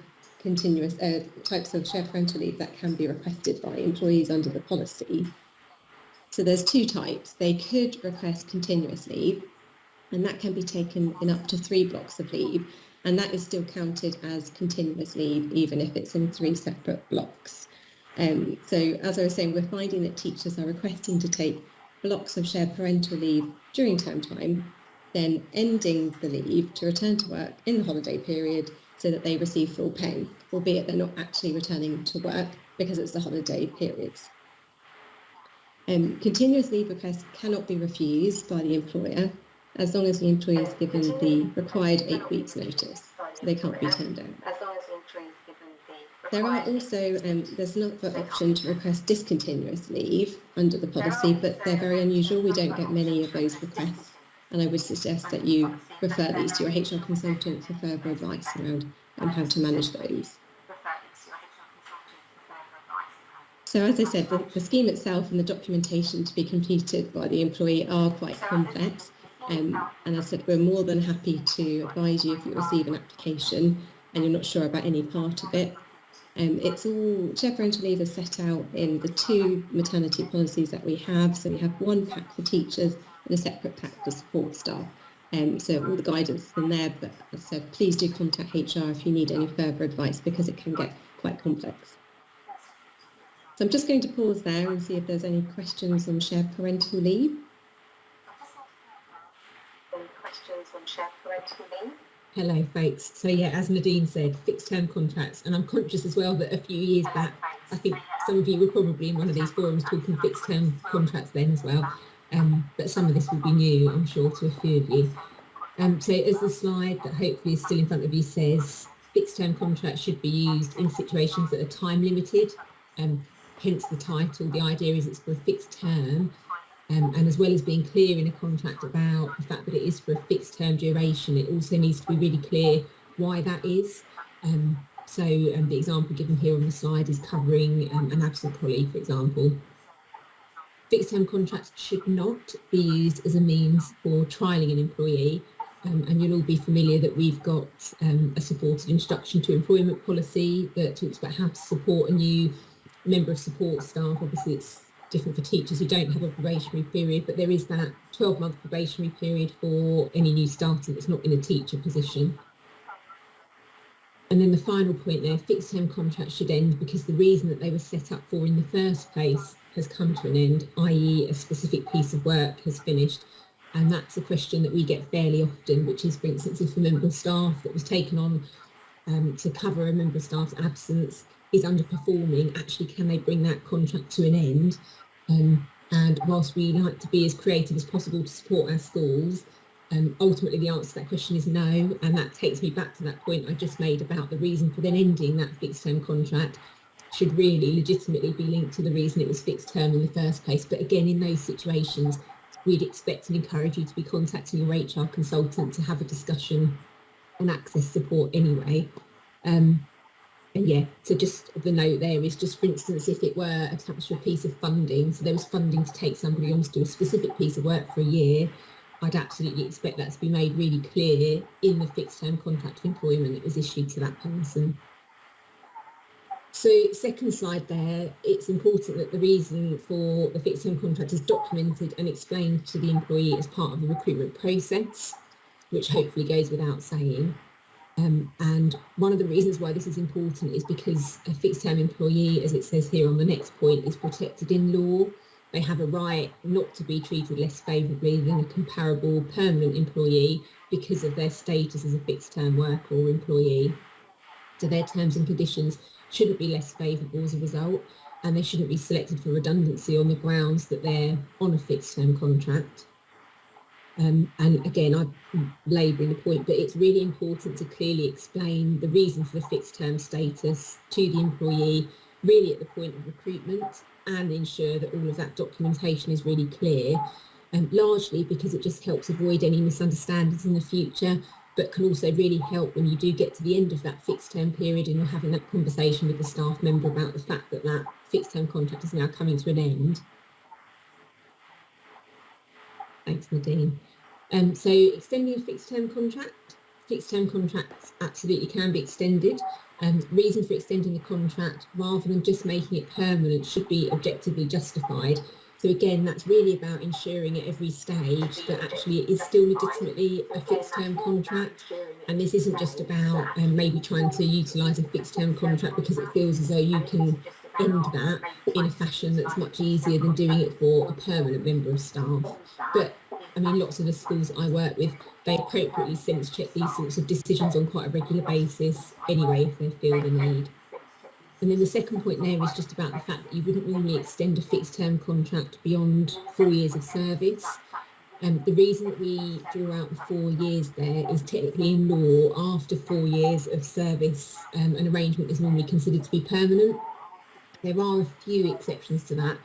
shared parental leave that can be requested by employees under the policy. So there's two types. They could request continuous leave, and that can be taken in up to 3 blocks of leave, and that is still counted as continuous leave, even if it's in 3 separate blocks. So as I was saying, we're finding that teachers are requesting to take blocks of shared parental leave during term time, then ending the leave to return to work in the holiday period so that they receive full pay, albeit they're not actually returning to work because it's the holiday periods. Continuous leave requests cannot be refused by the employer as long as the employee is given the required 8 weeks notice. So they can't be turned down. There are also, there's another option to request discontinuous leave under the policy, but they're very unusual. We don't get many of those requests. And I would suggest that you refer these to your HR consultant for further advice around how to manage those. So as I said, the scheme itself and the documentation to be completed by the employee are quite complex. And as I said, we're more than happy to advise you if you receive an application and you're not sure about any part of it. It's all, shared parental leave is set out in the 2 maternity policies that we have. So we have one pack for teachers and a separate pack for support staff. So all the guidance is in there, but as I said, please do contact HR if you need any further advice because it can get quite complex. So I'm just going to pause there and see if there's any questions on shared parental leave. Any questions on shared parental leave? Hello folks. So yeah, as Nadine said, fixed term contracts, and I'm conscious as well that a few years back, I think some of you were probably in one of these forums talking fixed term contracts then as well, but some of this will be new, I'm sure, to a few of you. So as the slide that hopefully is still in front of you says, fixed term contracts should be used in situations that are time limited, hence the title. The idea is it's for a fixed term. And as well as being clear in a contract about the fact that it is for a fixed term duration, it also needs to be really clear why that is. So the example given here on the slide is covering an absent colleague, for example. Fixed term contracts should not be used as a means for trialling an employee. And you'll all be familiar that we've got a supported introduction to employment policy that talks about how to support a new member of support staff. Obviously, it's different for teachers who don't have a probationary period, but there is that 12-month probationary period for any new starter that's not in a teacher position. And then the final point there, fixed term contracts should end because the reason that they were set up for in the first place has come to an end, i.e. a specific piece of work has finished. And that's a question that we get fairly often, which is, for instance, if a member of staff that was taken on to cover a member of staff's absence is underperforming, actually can they bring that contract to an end? And whilst we like to be as creative as possible to support our schools, ultimately the answer to that question is no. And that takes me back to that point I just made about the reason for then ending that fixed term contract should really legitimately be linked to the reason it was fixed term in the first place. But again, in those situations, we'd expect and encourage you to be contacting your HR consultant to have a discussion on access support anyway. And yeah, so just the note there is just, for instance, if it were attached to a piece of funding, so there was funding to take somebody on to do a specific piece of work for a year, I'd absolutely expect that to be made really clear in the fixed term contract of employment that was issued to that person. So second slide there, it's important that the reason for the fixed term contract is documented and explained to the employee as part of the recruitment process, which hopefully goes without saying. And one of the reasons why this is important is because a fixed term employee, as it says here on the next point, is protected in law. They have a right not to be treated less favourably than a comparable permanent employee because of their status as a fixed term worker or employee. So their terms and conditions shouldn't be less favourable as a result, and they shouldn't be selected for redundancy on the grounds that they're on a fixed term contract. And again, I'm labouring the point, but it's really important to clearly explain the reason for the fixed term status to the employee, really at the point of recruitment, and ensure that all of that documentation is really clear, largely because it just helps avoid any misunderstandings in the future, but can also really help when you do get to the end of that fixed term period and you're having that conversation with the staff member about the fact that that fixed term contract is now coming to an end. Thanks, Nadine. So extending a fixed term contracts absolutely can be extended. Reason for extending the contract rather than just making it permanent should be objectively justified. So again, that's really about ensuring at every stage that actually it is still legitimately a fixed term contract. And this isn't just about maybe trying to utilise a fixed term contract because it feels as though you can end that in a fashion that's much easier than doing it for a permanent member of staff. But I mean, lots of the schools I work with, they appropriately sense check these sorts of decisions on quite a regular basis anyway, if they feel the need. And then the second point there is just about the fact that you wouldn't normally extend a fixed term contract beyond 4 years of service. The reason that we draw out the 4 years there is technically in law, after 4 years of service, an arrangement is normally considered to be permanent. There are a few exceptions to that,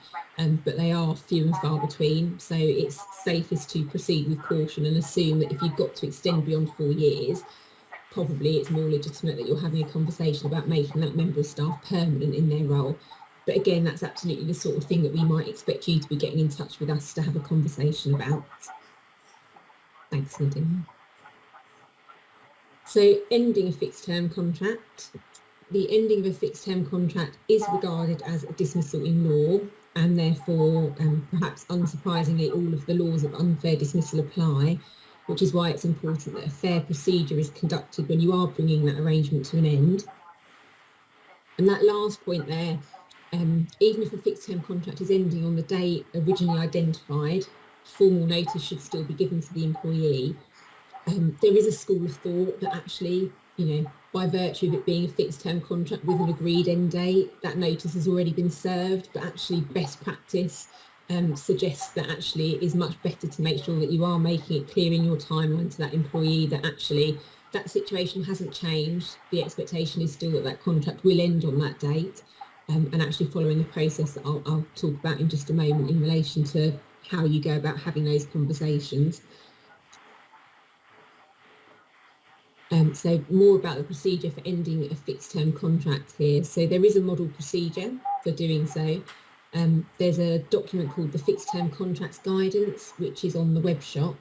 but they are few and far between. So it's safest to proceed with caution and assume that if you've got to extend beyond 4 years, probably it's more legitimate that you're having a conversation about making that member of staff permanent in their role. But again, that's absolutely the sort of thing that we might expect you to be getting in touch with us to have a conversation about. Thanks, Nadine. So ending a fixed term contract. The ending of a fixed term contract is regarded as a dismissal in law, and therefore, perhaps unsurprisingly, all of the laws of unfair dismissal apply, which is why it's important that a fair procedure is conducted when you are bringing that arrangement to an end. And that last point there, even if a fixed term contract is ending on the day originally identified, formal notice should still be given to the employee. There is a school of thought that actually, by virtue of it being a fixed term contract with an agreed end date, that notice has already been served, but actually best practice suggests that actually it is much better to make sure that you are making it clear in your timeline to that employee that actually that situation hasn't changed. The expectation is still that that contract will end on that date, and actually following the process that I'll talk about in just a moment in relation to how you go about having those conversations. So more about the procedure for ending a fixed term contract here. So there is a model procedure for doing so. There's a document called the Fixed Term Contracts Guidance, which is on the web shop.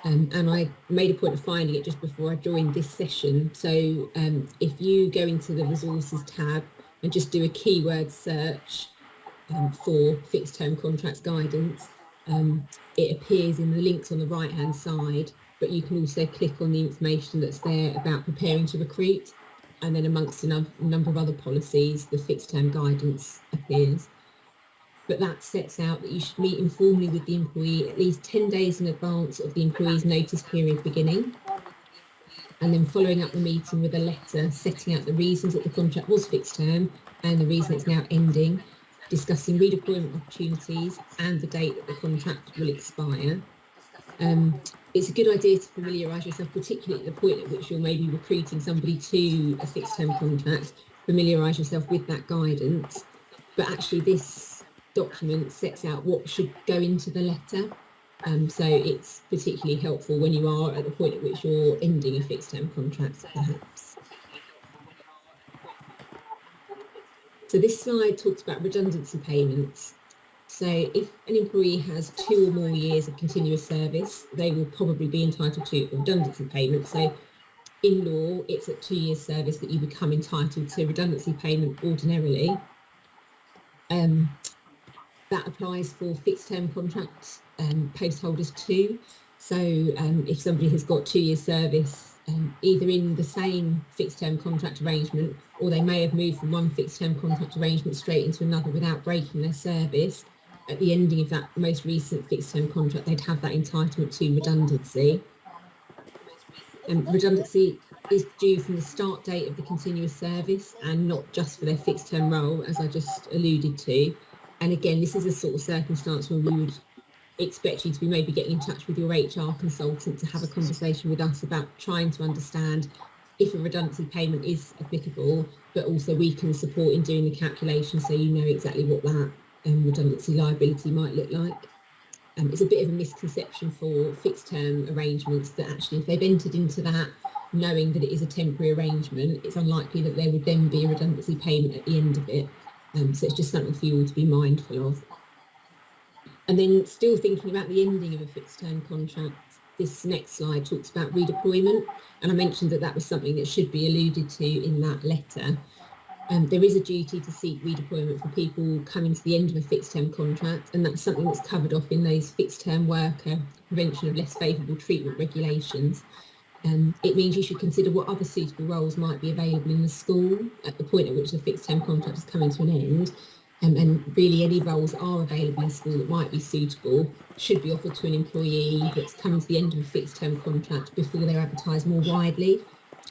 And I made a point of finding it just before I joined this session. So if you go into the resources tab and just do a keyword search for Fixed Term Contracts Guidance, it appears in the links on the right hand side, but you can also click on the information that's there about preparing to recruit, and then amongst a number of other policies, the fixed term guidance appears. But that sets out that you should meet informally with the employee at least 10 days in advance of the employee's notice period beginning, and then following up the meeting with a letter setting out the reasons that the contract was fixed term and the reason it's now ending, discussing redeployment opportunities and the date that the contract will expire. It's a good idea to familiarise yourself, particularly at the point at which you're maybe recruiting somebody to a fixed term contract, familiarise yourself with that guidance. But actually this document sets out what should go into the letter. So it's particularly helpful when you are at the point at which you're ending a fixed term contract, perhaps. So this slide talks about redundancy payments. So if an employee has 2 or more years of continuous service, they will probably be entitled to a redundancy payment. So in law, it's at 2 years service that you become entitled to redundancy payment ordinarily. That applies for fixed term contracts post holders too. So if somebody has got 2 years service, either in the same fixed term contract arrangement, or they may have moved from one fixed term contract arrangement straight into another without breaking their service, at the ending of that most recent fixed term contract, they'd have that entitlement to redundancy. Redundancy is due from the start date of the continuous service and not just for their fixed term role, as I just alluded to. And again, this is a sort of circumstance where we would expect you to be maybe getting in touch with your HR consultant to have a conversation with us about trying to understand if a redundancy payment is applicable, but also we can support in doing the calculation so you know exactly what that redundancy liability might look like. It's a bit of a misconception for fixed term arrangements that actually if they've entered into that knowing that it is a temporary arrangement, it's unlikely that there would then be a redundancy payment at the end of it. So it's just something for you all to be mindful of. And then still thinking about the ending of a fixed term contract, this next slide talks about redeployment. And I mentioned that that was something that should be alluded to in that letter. There is a duty to seek redeployment for people coming to the end of a fixed term contract, and that's something that's covered off in those fixed term worker prevention of less favourable treatment regulations. It means you should consider what other suitable roles might be available in the school at the point at which the fixed term contract is coming to an end. And really any roles are available in school that might be suitable should be offered to an employee that's coming to the end of a fixed term contract before they're advertised more widely.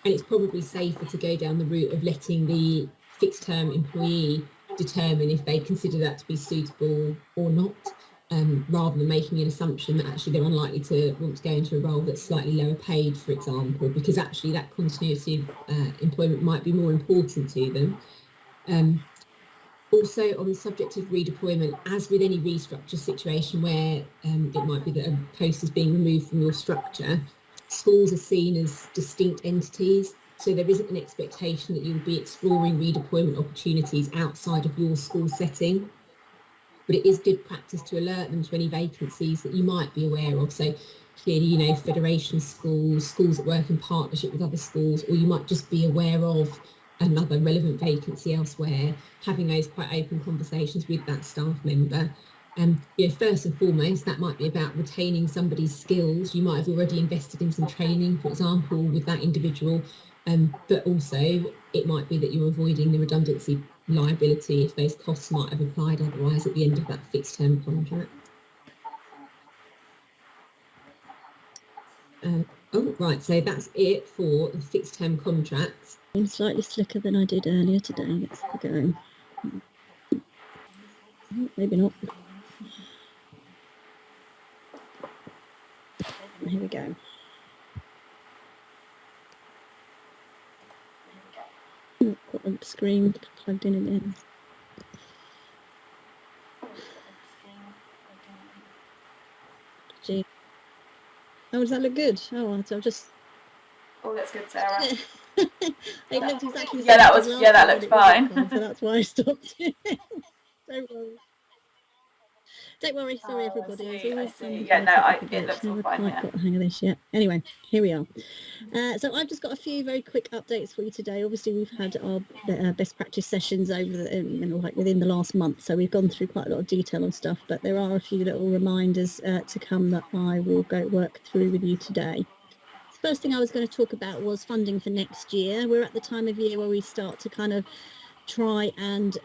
And it's probably safer to go down the route of letting the fixed term employee determine if they consider that to be suitable or not, rather than making an assumption that actually they're unlikely to want to go into a role that's slightly lower paid, for example, because actually that continuity of employment might be more important to them. Also, on the subject of redeployment, as with any restructure situation where it might be that a post is being removed from your structure, schools are seen as distinct entities. So there isn't an expectation that you'll be exploring redeployment opportunities outside of your school setting. But it is good practice to alert them to any vacancies that you might be aware of. So clearly, you know, federation schools, schools that work in partnership with other schools, or you might just be aware of another relevant vacancy elsewhere, having those quite open conversations with that staff member. You know, first and foremost, that might be about retaining somebody's skills. You might have already invested in some training, for example, with that individual, but also it might be that you're avoiding the redundancy liability if those costs might have applied otherwise at the end of that fixed term contract. Oh, right, so that's it for the fixed term contracts. I'm slightly slicker than I did earlier today. Let's have a go. Maybe not. Here we go. Got the screen plugged in again. Gee. Oh, does that look good? Oh, so I've just. Oh, that's good, Sarah. It looked exactly the Yeah, same that as was. last Yeah, that time looked it was fine. on, so that's why I stopped. Don't worry. Don't worry, sorry everybody. I see. Yeah, no, it looks all Never fine. quite Yeah. got the hang of this yet. Anyway, here we are. So I've just got a few very quick updates for you today. Obviously, we've had our best practice sessions over like within the last month, so we've gone through quite a lot of detail on stuff. But there are a few little reminders to come that I will go work through with you today. The first thing I was going to talk about was funding for next year. We're at the time of year where we start to kind of try and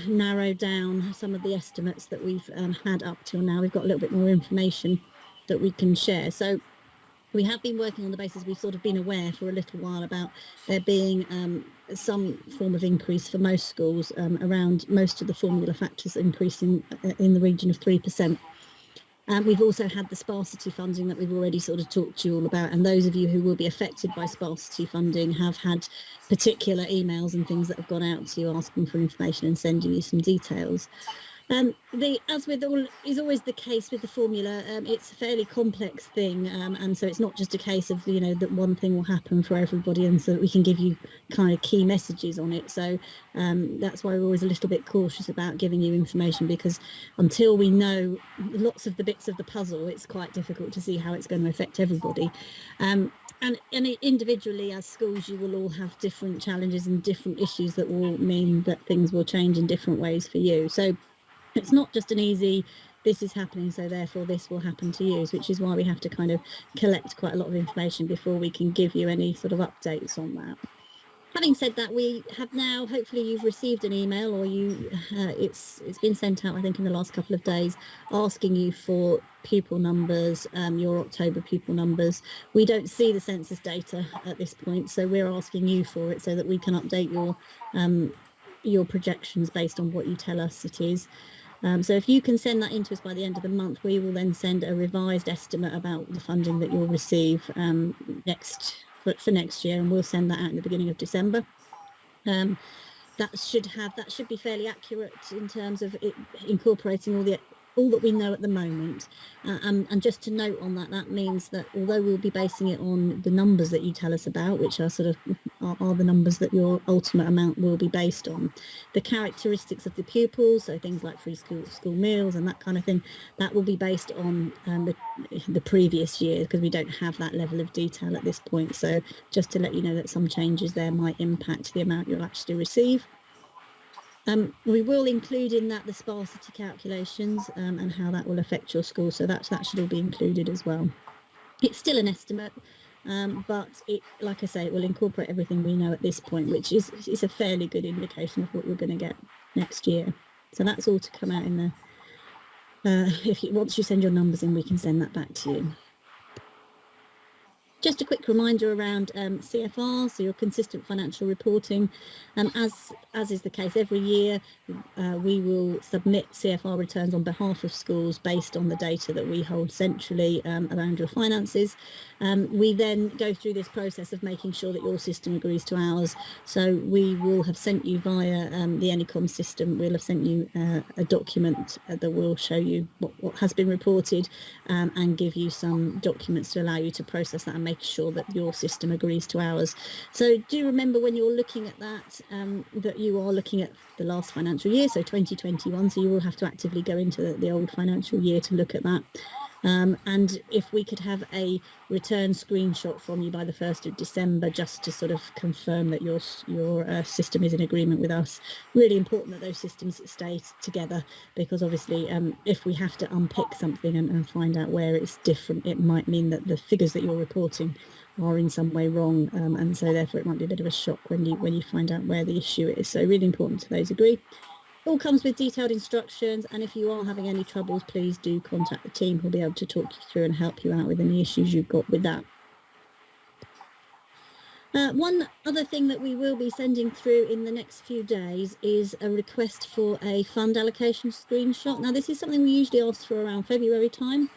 narrow down some of the estimates that we've had up till now. We've got a little bit more information that we can share. So we have been working on the basis we've sort of been aware for a little while about there being some form of increase for most schools, around most of the formula factors increasing in the region of 3%. We've also had the sparsity funding that we've already sort of talked to you all about, and those of you who will be affected by sparsity funding have had particular emails and things that have gone out to you asking for information and sending you some details. As with all is always the case with the formula, it's a fairly complex thing, and so it's not just a case of, you know, that one thing will happen for everybody and so that we can give you kind of key messages on it. So that's why we're always a little bit cautious about giving you information, because until we know lots of the bits of the puzzle, it's quite difficult to see how it's going to affect everybody. And individually as schools, you will all have different challenges and different issues that will mean that things will change in different ways for you. So it's not just an easy, this is happening, so therefore this will happen to you, which is why we have to kind of collect quite a lot of information before we can give you any sort of updates on that. Having said that, we have now, hopefully you've received an email, or it's been sent out, I think, in the last couple of days, asking you for pupil numbers, your October pupil numbers. We don't see the census data at this point, so we're asking you for it so that we can update your projections based on what you tell us it is. So if you can send that in to us by the end of the month, we will then send a revised estimate about the funding that you'll receive for next year, and we'll send that out in the beginning of December. That should be fairly accurate in terms of it incorporating all that we know at the moment. And just to note on that, that means that although we'll be basing it on the numbers that you tell us about, which are are the numbers that your ultimate amount will be based on, the characteristics of the pupils, so things like free school meals and that kind of thing, that will be based on the previous year, because we don't have that level of detail at this point. So just to let you know that some changes there might impact the amount you'll actually receive. We will include in that the sparsity calculations and how that will affect your school, so that should all be included as well. It's still an estimate, but it, like I say, it will incorporate everything we know at this point, which is a fairly good indication of what you're going to get next year. So that's all to come out in the once you send your numbers in, we can send that back to you. Just a quick reminder around CFR, so your consistent financial reporting. As is the case every year, we will submit CFR returns on behalf of schools based on the data that we hold centrally around your finances. We then go through this process of making sure that your system agrees to ours. So we will have sent you via the Anycom system, we'll have sent you a document that will show you what has been reported and give you some documents to allow you to process that and make sure that your system agrees to ours. So do remember when you're looking at that, that you are looking at the last financial year, so 2021, so you will have to actively go into the old financial year to look at that. And if we could have a return screenshot from you by the 1st of December, just to sort of confirm that your system is in agreement with us. Really important that those systems stay together, because obviously if we have to unpick something and find out where it's different, it might mean that the figures that you're reporting are in some way wrong, and so therefore it might be a bit of a shock when you find out where the issue is. So really important to those agree. All comes with detailed instructions, and if you are having any troubles, please do contact the team who'll be able to talk you through and help you out with any issues you've got with that. One other thing that we will be sending through in the next few days is a request for a fund allocation screenshot. Now, this is something we usually ask for around February time,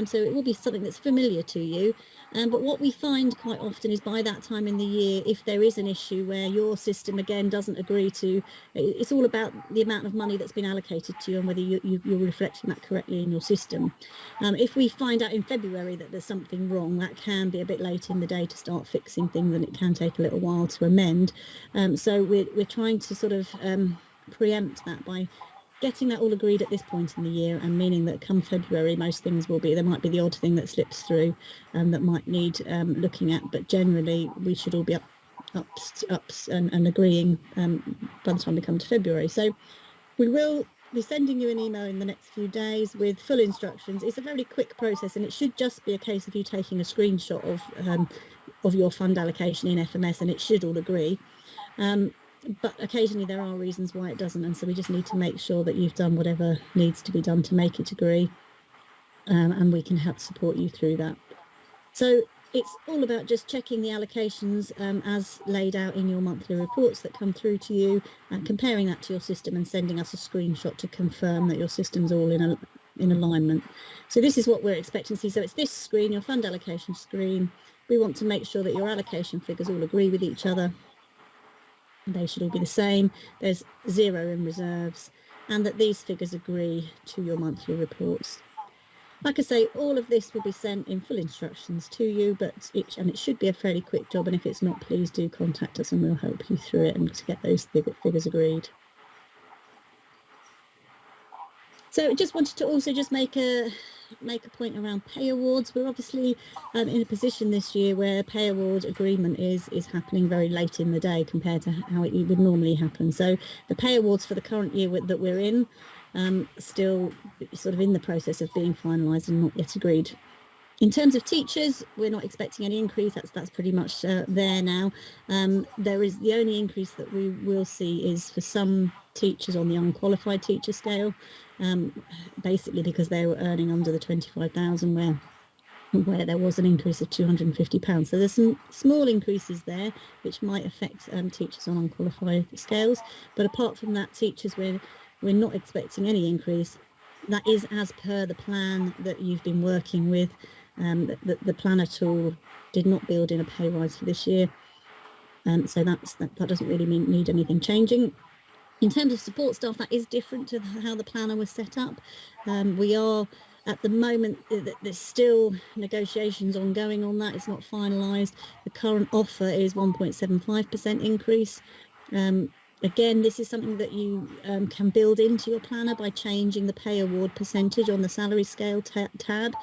so it will be something that's familiar to you. But what we find quite often is by that time in the year, if there is an issue where your system again doesn't agree to, it's all about the amount of money that's been allocated to you and whether you're reflecting that correctly in your system. If we find out in February that there's something wrong, that can be a bit late in the day to start fixing things, and it can take a little while to amend. So we're trying to sort of preempt that by getting that all agreed at this point in the year, and meaning that come February most things will be, there might be the odd thing that slips through that might need looking at, but generally we should all be up and agreeing by the time we come to February. So we will be sending you an email in the next few days with full instructions. It's a very quick process, and it should just be a case of you taking a screenshot of your fund allocation in FMS, and it should all agree. But occasionally there are reasons why it doesn't, and so we just need to make sure that you've done whatever needs to be done to make it agree, and we can help support you through that. So it's all about just checking the allocations as laid out in your monthly reports that come through to you, and comparing that to your system and sending us a screenshot to confirm that your system's all in alignment. So this is what we're expecting to see. So it's this screen, your fund allocation screen. We want to make sure that your allocation figures all agree with each other. They should all be the same. There's 0 in reserves, and that these figures agree to your monthly reports. Like I say, all of this will be sent in full instructions to you, and it should be a fairly quick job, and if it's not, please do contact us and we'll help you through it and to get those figures agreed. So just wanted to also just make a point around pay awards. We're obviously in a position this year where pay award agreement is happening very late in the day compared to how it would normally happen. So the pay awards for the current year that we're in still sort of in the process of being finalised and not yet agreed. In terms of teachers, we're not expecting any increase. That's pretty much there now. There is the only increase that we will see is for some teachers on the unqualified teacher scale, basically because they were earning under the 25,000 where there was an increase of £250. So there's some small increases there which might affect teachers on unqualified scales. But apart from that, teachers, we're not expecting any increase. That is as per the plan that you've been working with. The planner tool did not build in a pay rise for this year, so that doesn't really need anything changing. In terms of support staff, that is different to how the planner was set up. We are at the moment, there's still negotiations ongoing on that. It's not finalised. The current offer is 1.75% increase. Again, this is something that you can build into your planner by changing the pay award percentage on the salary scale tab.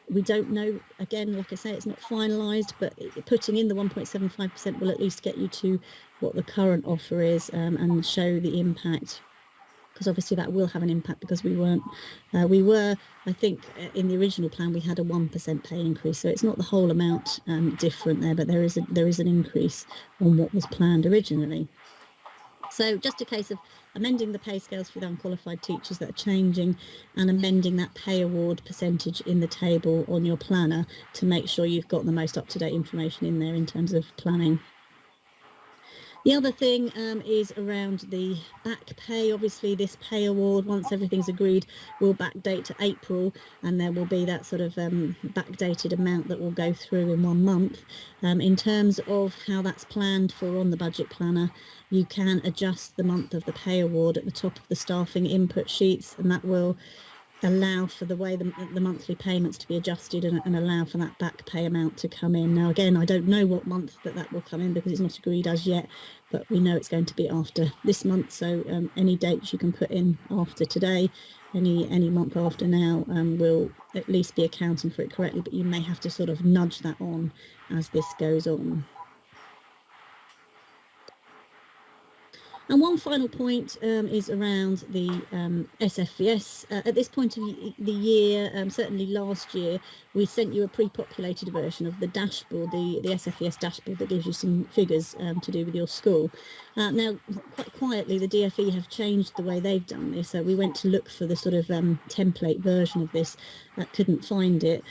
We don't know, again, like I say, it's not finalised, but putting in the 1.75% will at least get you to what the current offer is and show the impact, because obviously that will have an impact, because we were, I think, in the original plan we had a 1% pay increase, so it's not the whole amount different there, but there is an increase on what was planned originally. So just a case of amending the pay scales for the unqualified teachers that are changing, and amending that pay award percentage in the table on your planner to make sure you've got the most up-to-date information in there in terms of planning. The other thing is around the back pay. Obviously, this pay award, once everything's agreed, will backdate to April, and there will be that sort of backdated amount that will go through in 1 month. In terms of how that's planned for on the budget planner, you can adjust the month of the pay award at the top of the staffing input sheets, and that will allow for the way the monthly payments to be adjusted and allow for that back pay amount to come in. Now, again, I don't know what month that will come in because it's not agreed as yet, but we know it's going to be after this month. So any dates you can put in after today, any month after now, will at least be accounting for it correctly, but you may have to sort of nudge that on as this goes on. And one final point is around the Sfvs. At this point of the year, certainly last year, we sent you a pre-populated version of the dashboard, the Sfvs dashboard that gives you some figures to do with your school. Now, quite quietly, the DfE have changed the way they've done this. So we went to look for the sort of template version of this, couldn't find it,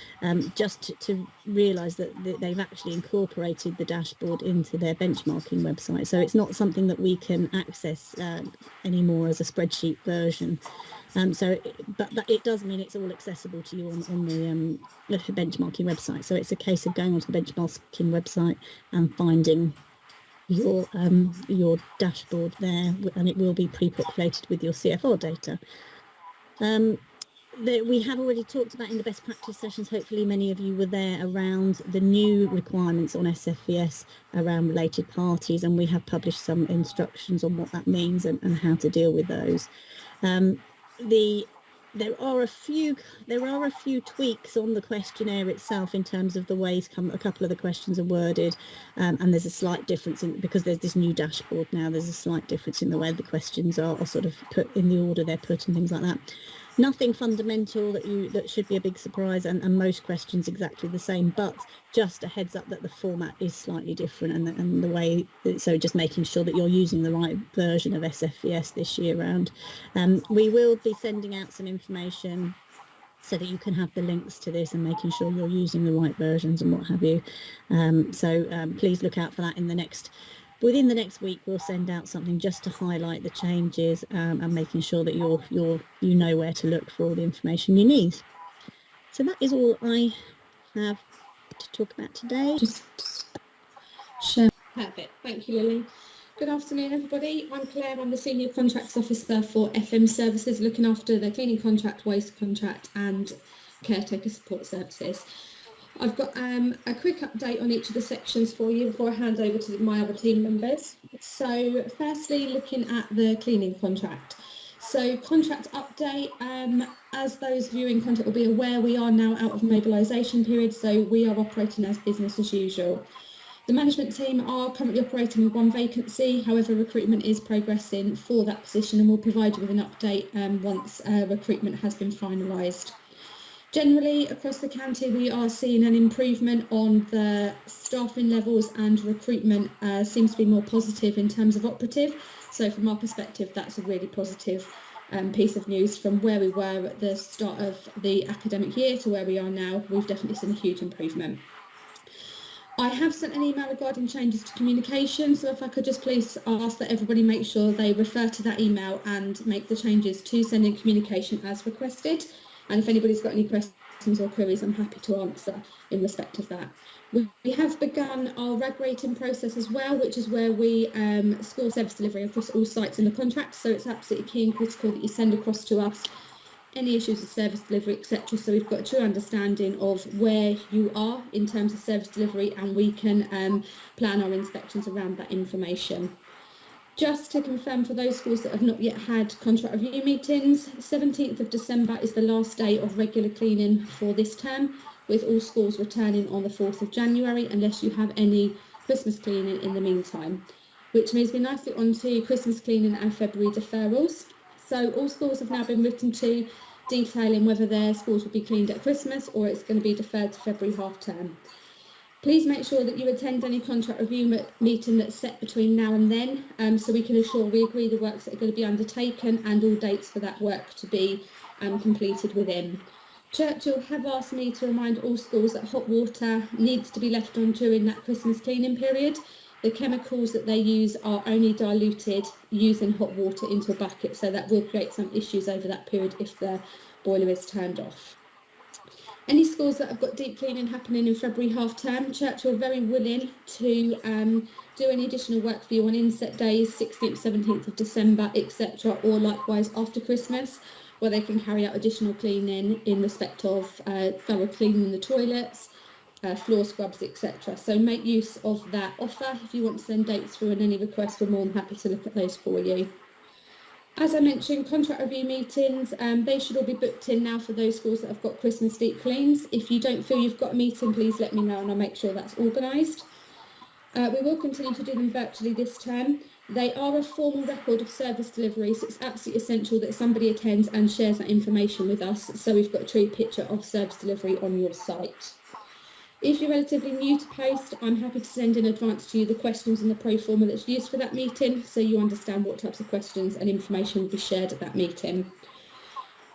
just to realise that they've actually incorporated the dashboard into their benchmarking website. So it's not something that we can access anymore as a spreadsheet version. But it does mean it's all accessible to you on the benchmarking website. So it's a case of going onto the benchmarking website and finding your dashboard there, and it will be pre-populated with your CFR data. We have already talked about in the best practice sessions, hopefully many of you were there, around the new requirements on Sfvs around related parties, and we have published some instructions on what that means and how to deal with those. There are a few tweaks on the questionnaire itself in terms of the ways a couple of the questions are worded, and there's a slight difference because there's this new dashboard now. There's a slight difference in the way the questions are sort of put in the order they're put and things like that. Nothing fundamental that should be a big surprise, and most questions exactly the same, but just a heads up that the format is slightly different and the way, so just making sure that you're using the right version of Sfvs this year round. We will be sending out some information so that you can have the links to this and making sure you're using the right versions and what have you. Please look out for that within the next week. We'll send out something just to highlight the changes and making sure that you know where to look for all the information you need. So that is all I have to talk about today. Just share. Perfect. Thank you, Lily. Good afternoon, everybody. I'm Claire. I'm the Senior Contracts Officer for FM Services, looking after the cleaning contract, waste contract and caretaker support services. I've got a quick update on each of the sections for you before I hand over to my other team members. So firstly, looking at the cleaning contract. So contract update, as those of you in contract will be aware, we are now out of mobilisation period, so we are operating as business as usual. The management team are currently operating with one vacancy, however recruitment is progressing for that position, and we'll provide you with an update once recruitment has been finalised. Generally, across the county, we are seeing an improvement on the staffing levels, and recruitment seems to be more positive in terms of operative. So from our perspective, that's a really positive piece of news. From where we were at the start of the academic year to where we are now, we've definitely seen a huge improvement. I have sent an email regarding changes to communication, so if I could just please ask that everybody make sure they refer to that email and make the changes to sending communication as requested. And if anybody's got any questions or queries, I'm happy to answer in respect of that. We have begun our RAG rating process as well, which is where we score service delivery across all sites in the contract. So it's absolutely key and critical that you send across to us any issues with service delivery, etc. So we've got a true understanding of where you are in terms of service delivery, and we can plan our inspections around that information. Just to confirm for those schools that have not yet had contract review meetings, 17th of December is the last day of regular cleaning for this term, with all schools returning on the 4th of January, unless you have any Christmas cleaning in the meantime, which moves me nicely on to Christmas cleaning and February deferrals. So all schools have now been written to detailing whether their schools will be cleaned at Christmas or it's going to be deferred to February half term. Please make sure that you attend any contract review meeting that's set between now and then, so we can ensure we agree the works that are going to be undertaken and all dates for that work to be completed within. Churchill have asked me to remind all schools that hot water needs to be left on during that Christmas cleaning period. The chemicals that they use are only diluted using hot water into a bucket, so that will create some issues over that period if the boiler is turned off. Any schools that have got deep cleaning happening in February half term, Churchill are very willing to do any additional work for you on inset days, 16th, 17th of December, etc., or likewise after Christmas, where they can carry out additional cleaning in respect of thorough cleaning the toilets, floor scrubs, etc. So make use of that offer. If you want to send dates through and any requests, we're more than happy to look at those for you. As I mentioned, contract review meetings, they should all be booked in now for those schools that have got Christmas deep cleans. If you don't feel you've got a meeting, please let me know and I'll make sure that's organised. We will continue to do them virtually this term. They are a formal record of service delivery, so it's absolutely essential that somebody attends and shares that information with us, so we've got a true picture of service delivery on your site. If you're relatively new to post, I'm happy to send in advance to you the questions and the pro forma that's used for that meeting, so you understand what types of questions and information will be shared at that meeting.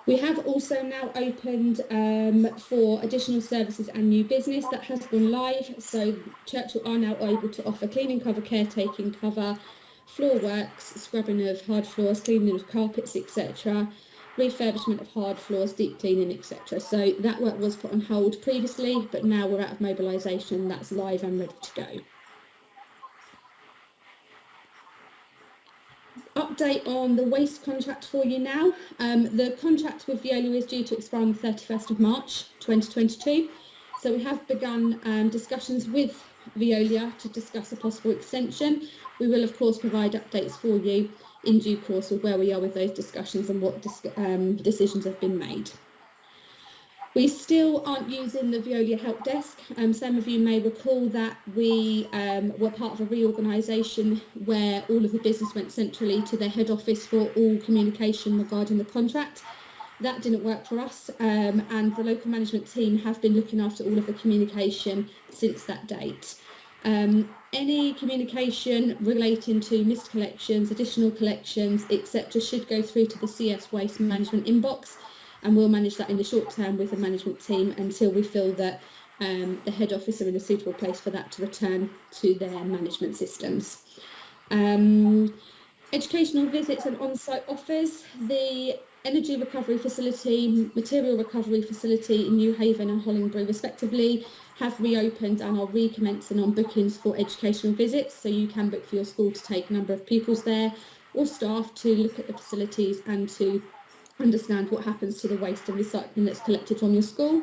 We have also now opened for additional services and new business that has gone live, so Churchill are now able to offer cleaning cover, caretaking cover, floor works, scrubbing of hard floors, cleaning of carpets, etc., refurbishment of hard floors, deep cleaning, etc. So that work was put on hold previously, but now we're out of mobilisation, that's live and ready to go. Update on the waste contract for you now. The contract with Veolia is due to expire on the 31st of March 2022. So we have begun discussions with Veolia to discuss a possible extension. We will of course provide updates for you in due course of where we are with those discussions and what decisions have been made. We still aren't using the Veolia help desk. Some of you may recall that we were part of a reorganisation where all of the business went centrally to their head office for all communication regarding the contract. That didn't work for us, and the local management team have been looking after all of the communication since that date. Any communication relating to missed collections, additional collections, etc. should go through to the CS Waste Management inbox, and we'll manage that in the short term with the management team until we feel that the head office are in a suitable place for that to return to their management systems. Educational visits and on-site offers. The Energy Recovery Facility, Material Recovery Facility in New Haven and Hollingbury respectively have reopened and are recommencing on bookings for educational visits, so you can book for your school to take a number of pupils there or staff to look at the facilities and to understand what happens to the waste and recycling that's collected from your school.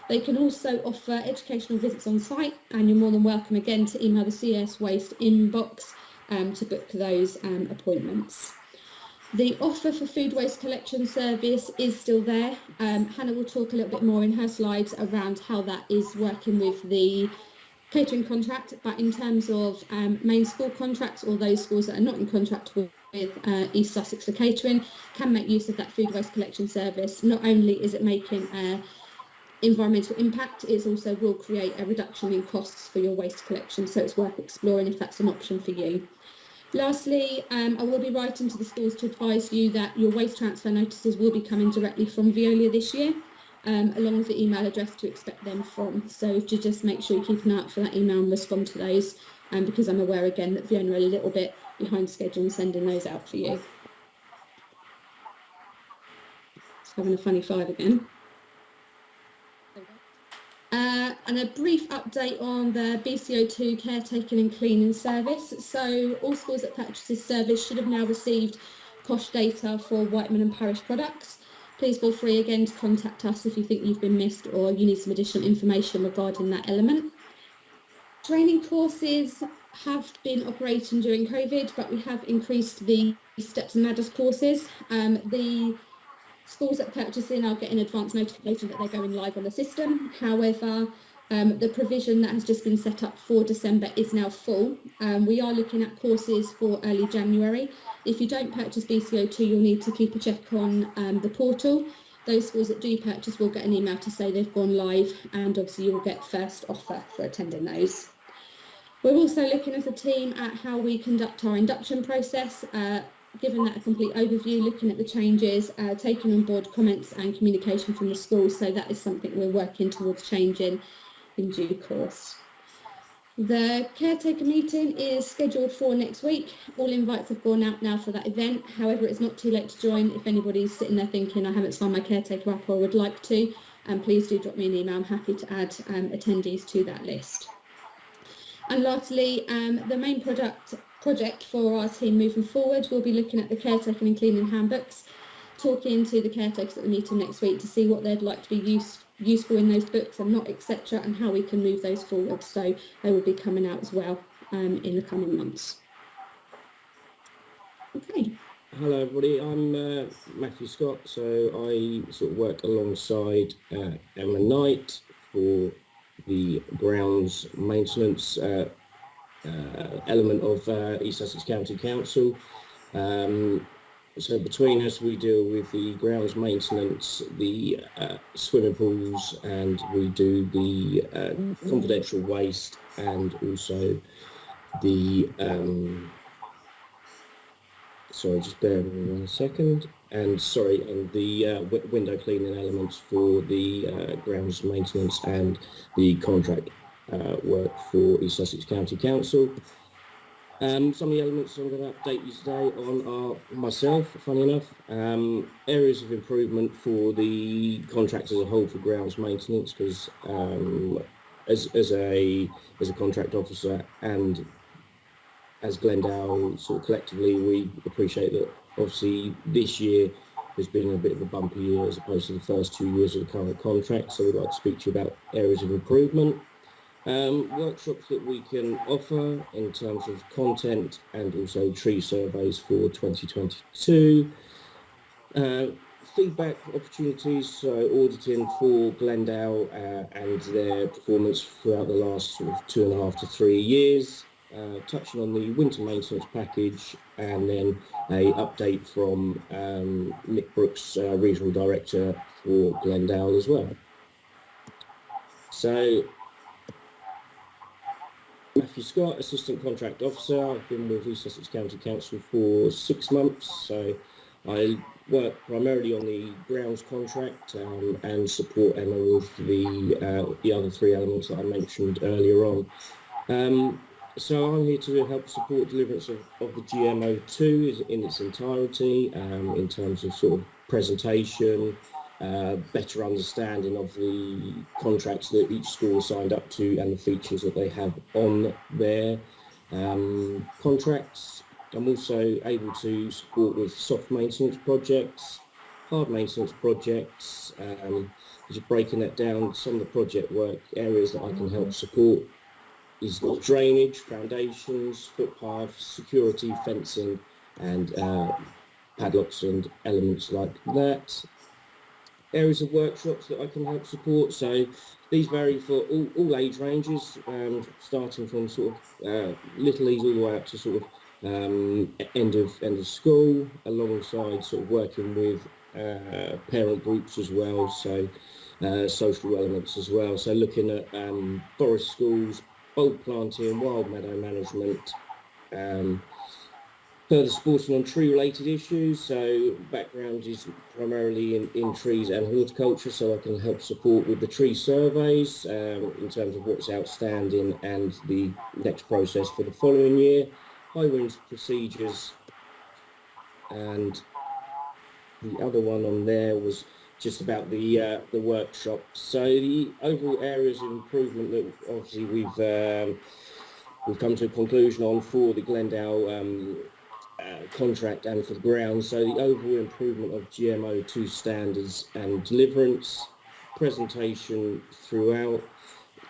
They can also offer educational visits on site, and you're more than welcome again to email the CS Waste inbox to book those appointments. The offer for food waste collection service is still there. Hannah will talk a little bit more in her slides around how that is working with the catering contract, but in terms of main school contracts or those schools that are not in contract with East Sussex for catering can make use of that food waste collection service. Not only is it making environmental impact, it also will create a reduction in costs for your waste collection, so it's worth exploring if that's an option for you. Lastly, I will be writing to the schools to advise you that your waste transfer notices will be coming directly from Veolia this year, along with the email address to expect them from. So to just make sure you keep an eye out for that email and respond to those, because I'm aware again that Veolia are a little bit behind schedule in sending those out for you. It's having a funny five again. And a brief update on the BCO2 caretaking and cleaning service. So all schools that purchase this service should have now received cost data for Whiteman and Parish products. Please feel free again to contact us if you think you've been missed or you need some additional information regarding that element. Training courses have been operating during COVID, but we have increased the steps and ladders courses. The schools that purchase in are getting advance notification that they're going live on the system. However, the provision that has just been set up for December is now full. We are looking at courses for early January. If you don't purchase BCO2, you'll need to keep a check on the portal. Those schools that do purchase will get an email to say they've gone live, and obviously you'll get first offer for attending those. We're also looking as a team at how we conduct our induction process, giving that a complete overview, looking at the changes, taking on board comments and communication from the schools. So that is something we're working towards changing in due course. The caretaker meeting is scheduled for next week. All invites have gone out now for that event. However, it's not too late to join. If anybody's sitting there thinking, I haven't signed my caretaker up or would like to, please do drop me an email. I'm happy to add attendees to that list. And lastly, the main project for our team moving forward, we'll be looking at the caretaking and cleaning handbooks, talking to the caretakers at the meeting next week to see what they'd like to be useful in those books and not, etc., and how we can move those forward. So they will be coming out as well in the coming months. Okay. Hello everybody, I'm Matthew Scott. So I sort of work alongside Emma Knight for the grounds maintenance element of East Sussex County Council. So between us we deal with the grounds maintenance, the swimming pools, and we do the confidential waste, and also the sorry, just bear with me 1 second. And the window cleaning elements for the grounds maintenance and the contract work for East Sussex County Council. Some of the elements I'm going to update you today on are myself, funny enough, areas of improvement for the contract as a whole for grounds maintenance, because as a contract officer and as Glendale sort of collectively, we appreciate that obviously this year has been a bit of a bumpy year as opposed to the first 2 years of the current contract. So we'd like to speak to you about areas of improvement, workshops that we can offer in terms of content, and also tree surveys for 2022. Feedback opportunities, so auditing for Glendale and their performance throughout the last sort of 2.5 to 3 years. Touching on the winter maintenance package, and then a update from Nick Brooks, Regional Director for Glendale as well. So, Matthew Scott, Assistant Contract Officer. I've been with East Sussex County Council for 6 months, so I work primarily on the grounds contract and support Emma with the other 3 elements that I mentioned earlier on. So I'm here to help support deliverance of the GMO2 in its entirety, in terms of sort of presentation, better understanding of the contracts that each school signed up to and the features that they have on their contracts. I'm also able to support with soft maintenance projects, hard maintenance projects, just breaking that down. Some of the project work areas that I can help support is drainage, foundations, footpaths, security, fencing, and padlocks and elements like that. Areas of workshops that I can help support, so these vary for all age ranges, starting from sort of littlies all the way up to sort of end of school, alongside sort of working with parent groups as well. So social elements as well. So looking at forest schools, bulk planting, wild meadow management, further supporting on tree-related issues. So background is primarily in trees and horticulture, so I can help support with the tree surveys in terms of what's outstanding and the next process for the following year. High winds procedures, and the other one on there was just about the workshop. So the overall areas of improvement that obviously we've come to a conclusion on for the Glendale contract and for the grounds. So the overall improvement of GMO2 standards and deliverance, presentation throughout,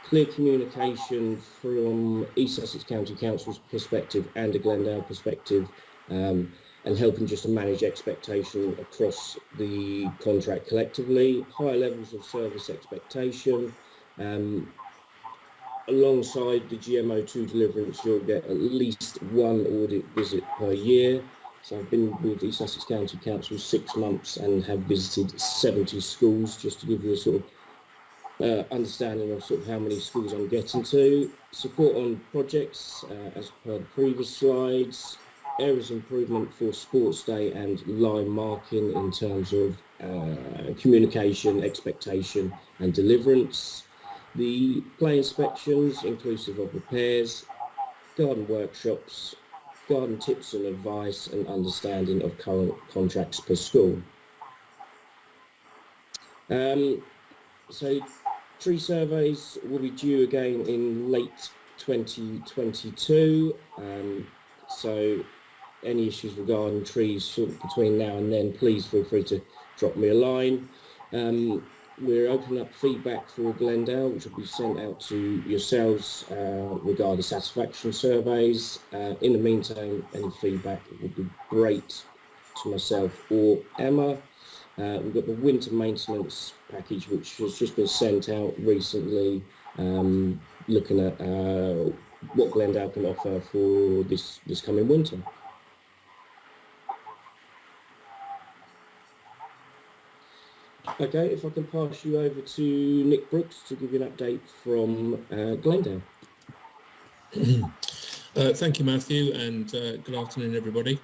clear communication from East Sussex County Council's perspective and a Glendale perspective, and helping just to manage expectation across the contract collectively, higher levels of service expectation. Alongside the GMO2 deliverance, you'll get at least one audit visit per year. So I've been with East Sussex County Council 6 months and have visited 70 schools, just to give you a sort of understanding of sort of how many schools I'm getting to. Support on projects, as per the previous slides. Areas of improvement for sports day and line marking in terms of communication, expectation and deliverance. The play inspections, inclusive of repairs, garden workshops, garden tips and advice, and understanding of current contracts per school. So tree surveys will be due again in late 2022. So any issues regarding trees sort of between now and then, please feel free to drop me a line. We're opening up feedback for Glendale, which will be sent out to yourselves regarding satisfaction surveys. In the meantime, any feedback would be great to myself or Emma. We've got the winter maintenance package, which has just been sent out recently, looking at what Glendale can offer for this coming winter. Okay, if I can pass you over to Nick Brooks to give you an update from Glendale. Thank you, Matthew, and good afternoon, everybody.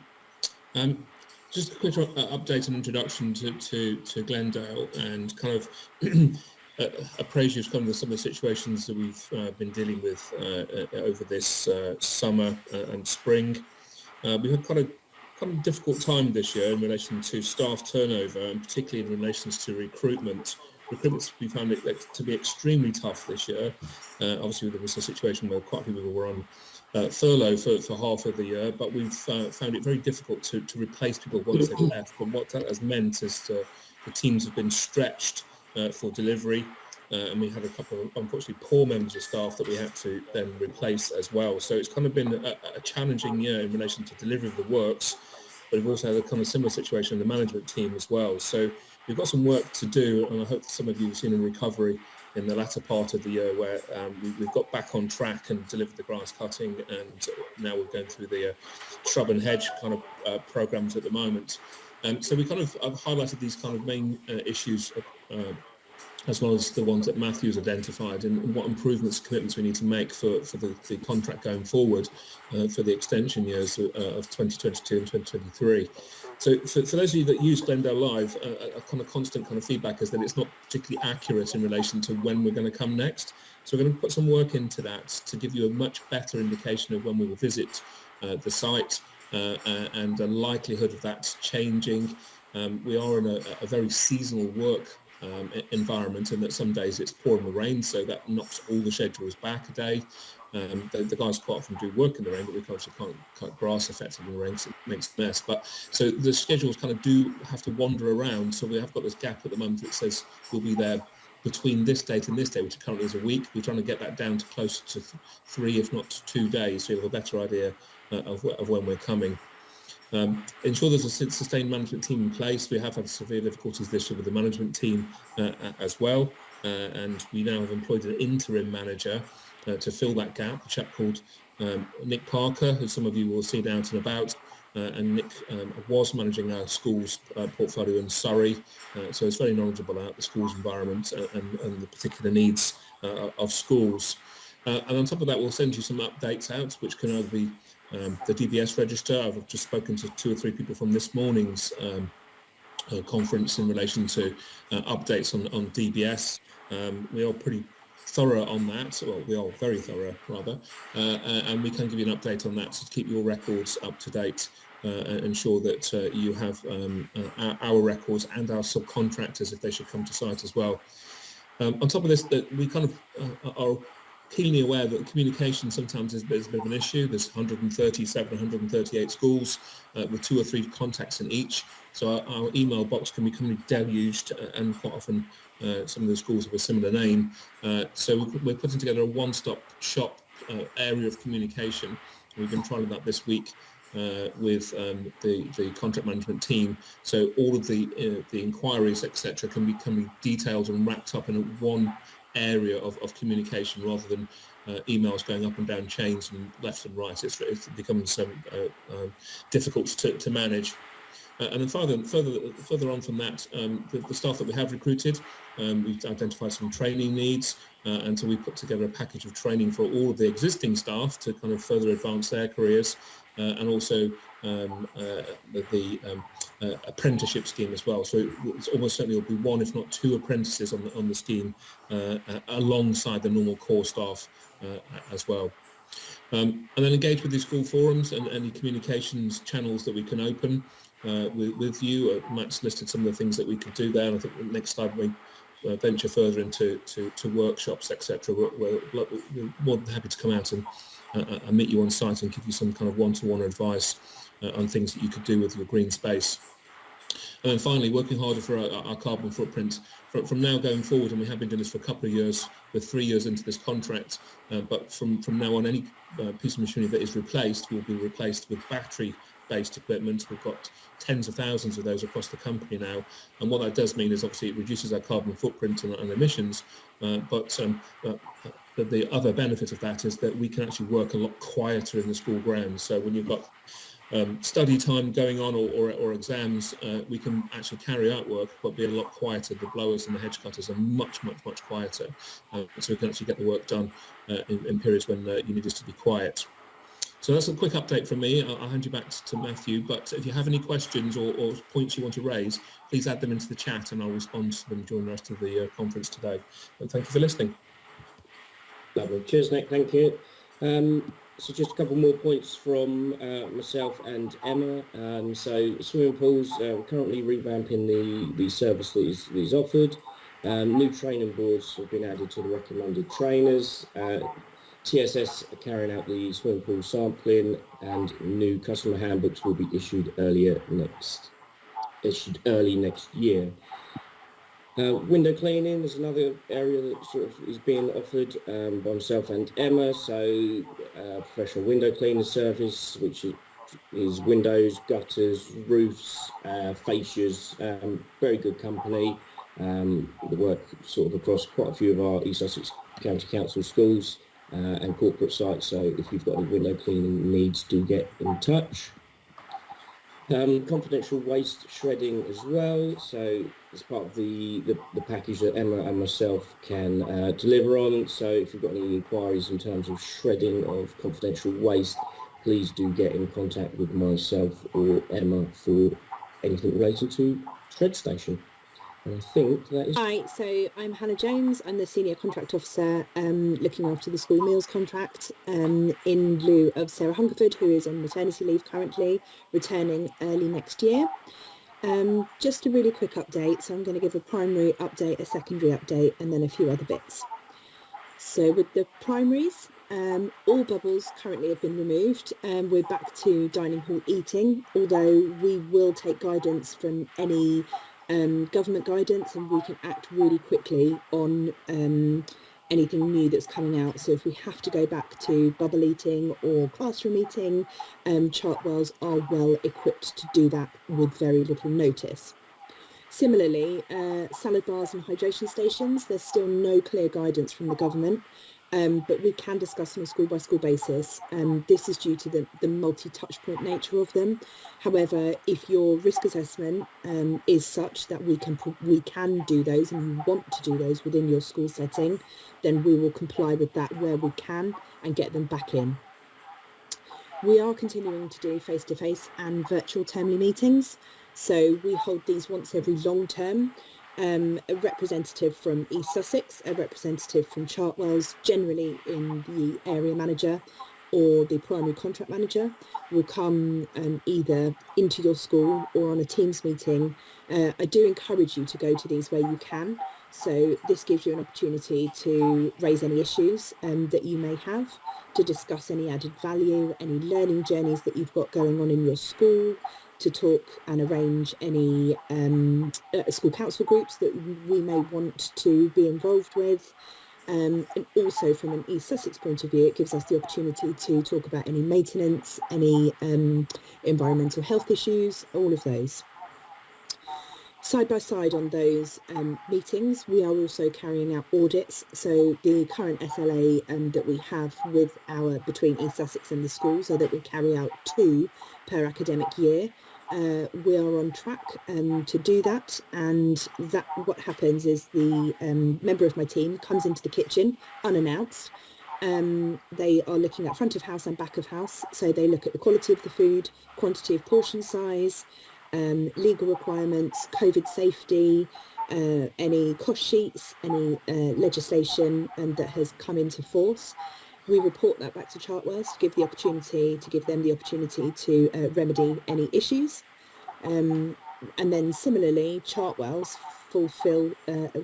Just a quick update and introduction to Glendale, and kind of appraise you of some of the situations that we've been dealing with over this summer and spring. We had quite a difficult time this year in relation to staff turnover, and particularly in relation to recruitment. We found it to be extremely tough this year. Obviously, there was a situation where quite a few people were on furlough for half of the year, but we've found it very difficult to replace people once they've left. And what that has meant is the teams have been stretched for delivery, and we had a couple of unfortunately poor members of staff that we had to then replace as well. So it's kind of been a challenging year in relation to delivery of the works, but we've also had a kind of similar situation in the management team as well. So we've got some work to do, and I hope some of you have seen a recovery in the latter part of the year where we've got back on track and delivered the grass cutting, and now we're going through the shrub and hedge kind of programs at the moment. So we kind of highlighted these kind of main issues as well as the ones that Matthew's identified, and what improvements, commitments we need to make for the contract going forward for the extension years of 2022 and 2023. So for those of you that use Glendale Live, a kind of constant kind of feedback is that it's not particularly accurate in relation to when we're going to come next. So we're going to put some work into that to give you a much better indication of when we will visit the site and the likelihood of that changing. We are in a very seasonal work environment, and that some days it's pouring the rain, so that knocks all the schedules back a day. The guys quite often do work in the rain, but we obviously can't cut grass effectively in the rain, so it makes a mess. But so the schedules kind of do have to wander around. So we have got this gap at the moment that says we'll be there between this date and this day, which currently is a week. We're trying to get that down to closer to 3, if not 2 days, so you have a better idea of when we're coming. Ensure there's a sustained management team in place. We have had severe difficulties this year with the management team as well, and we now have employed an interim manager to fill that gap, a chap called Nick Parker, who some of you will see out and about. and Nick was managing our schools portfolio in Surrey, so he's very knowledgeable about the schools environment and the particular needs of schools. And on top of that, we'll send you some updates out, which can either be the DBS register. I've just spoken to 2 or 3 people from this morning's conference in relation to updates on DBS. We are pretty thorough on that, well, we are very thorough rather, and we can give you an update on that to keep your records up to date and ensure that you have our records and our subcontractors if they should come to site as well. On top of this, that we kind of are keenly aware that communication sometimes is a bit of an issue. There's 137, 138 schools with 2 or 3 contacts in each. So our email box can become deluged, and quite often some of the schools have a similar name. So we're putting together a one-stop shop area of communication. We've been trialing that this week with the contract management team. So all of the inquiries, etc., can be detailed and wrapped up in one area of communication rather than emails going up and down chains and left and right. It's becoming so difficult to manage. And then further on from that, the staff that we have recruited, we've identified some training needs, and so we put together a package of training for all of the existing staff to kind of further advance their careers, and also the apprenticeship scheme as well. So it's almost certainly will be 1, if not 2 apprentices on the scheme, alongside the normal core staff as well. And then engage with the school forums and any communications channels that we can open with you. Matt's listed some of the things that we could do there, and I think next time we venture further into workshops, etc., we're more than happy to come out and meet you on site and give you some kind of one-to-one advice on things that you could do with your green space. And then finally, working harder for our carbon footprint from now going forward, and we have been doing this for a couple of years, we're 3 years into this contract, but from now on, any piece of machinery that is replaced will be replaced with battery-based equipment. We've got tens of thousands of those across the company now, and what that does mean is obviously it reduces our carbon footprint and emissions, but the other benefit of that is that we can actually work a lot quieter in the school grounds. So when you've got study time going on or exams, we can actually carry out work but be a lot quieter. The blowers and the hedge cutters are much quieter, so we can actually get the work done in periods when you need us to be quiet. So that's a quick update from me. I'll hand you back to Matthew, but if you have any questions or points you want to raise, please add them into the chat and I'll respond to them during the rest of the conference today. And thank you for listening. Lovely. Cheers, Nick. Thank you. So just a couple more points from myself and Emma. So swimming pools, currently revamping the service that is offered. New training boards have been added to the recommended trainers. TSS are carrying out the swimming pool sampling, and new customer handbooks will be issued early next year. Window cleaning is another area that sort of is being offered by myself and Emma. So professional window cleaning service, which is windows, gutters, roofs, fascias. Very good company. They work sort of across quite a few of our East Sussex County Council schools and corporate sites. So if you've got any window cleaning needs, do get in touch. Confidential waste shredding as well. So it's part of the package that Emma and myself can deliver on. So if you've got any inquiries in terms of shredding of confidential waste, please do get in contact with myself or Emma for anything related to Shred Station. And I think that is... Hi, so I'm Hannah Jones. I'm the Senior Contract Officer looking after the school meals contract in lieu of Sarah Hungerford, who is on maternity leave currently, returning early next year. Just a really quick update. So I'm going to give a primary update, a secondary update, and then a few other bits. So with the primaries, all bubbles currently have been removed. We're back to dining hall eating, although we will take guidance from any government guidance, and we can act really quickly on anything new that's coming out. So if we have to go back to bubble eating or classroom eating, Chartwells are well equipped to do that with very little notice. Similarly, salad bars and hydration stations, there's still no clear guidance from the government. but we can discuss on a school by school basis. This is due to the multi-touch point nature of them. However, if your risk assessment is such that we can do those and you want to do those within your school setting, then we will comply with that where we can and get them back in. We are continuing to do face-to-face and virtual termly meetings. So we hold these once every long term. A representative from East Sussex, a representative from Chartwells, generally in the area manager or the primary contract manager, will come either into your school or on a Teams meeting. I do encourage you to go to these where you can. So this gives you an opportunity to raise any issues that you may have, to discuss any added value, any learning journeys that you've got going on in your school, to talk and arrange any school council groups that we may want to be involved with. And also from an East Sussex point of view, it gives us the opportunity to talk about any maintenance, any environmental health issues, all of those. Side by side on those meetings, we are also carrying out audits. So the current SLA that we have with between East Sussex and the schools, so that we carry out 2 per academic year. We are on track to do that, and that what happens is the member of my team comes into the kitchen unannounced. They are looking at front of house and back of house, so they look at the quality of the food, quantity of portion size, legal requirements, COVID safety, any cost sheets, any legislation that has come into force. We report that back to Chartwells to give them the opportunity to remedy any issues. And then similarly, Chartwells fulfil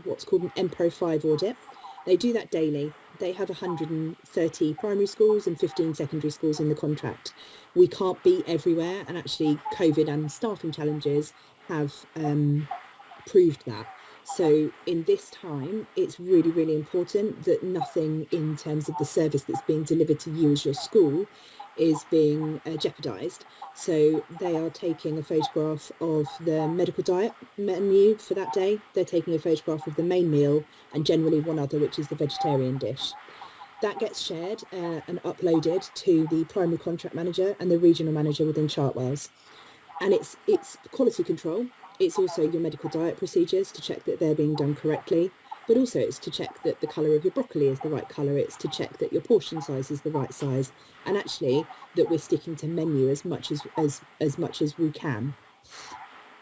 what's called an MPRO 5 audit. They do that daily. They have 130 primary schools and 15 secondary schools in the contract. We can't be everywhere, and actually COVID and staffing challenges have proved that. So in this time, it's really, really important that nothing in terms of the service that's being delivered to you as your school is being jeopardised. So they are taking a photograph of the medical diet menu for that day. They're taking a photograph of the main meal and generally one other, which is the vegetarian dish. That gets shared and uploaded to the primary contract manager and the regional manager within Chartwells. And it's quality control. It's also your medical diet procedures to check that they're being done correctly, but also it's to check that the colour of your broccoli is the right colour. It's to check that your portion size is the right size, and actually that we're sticking to menu as much as we can.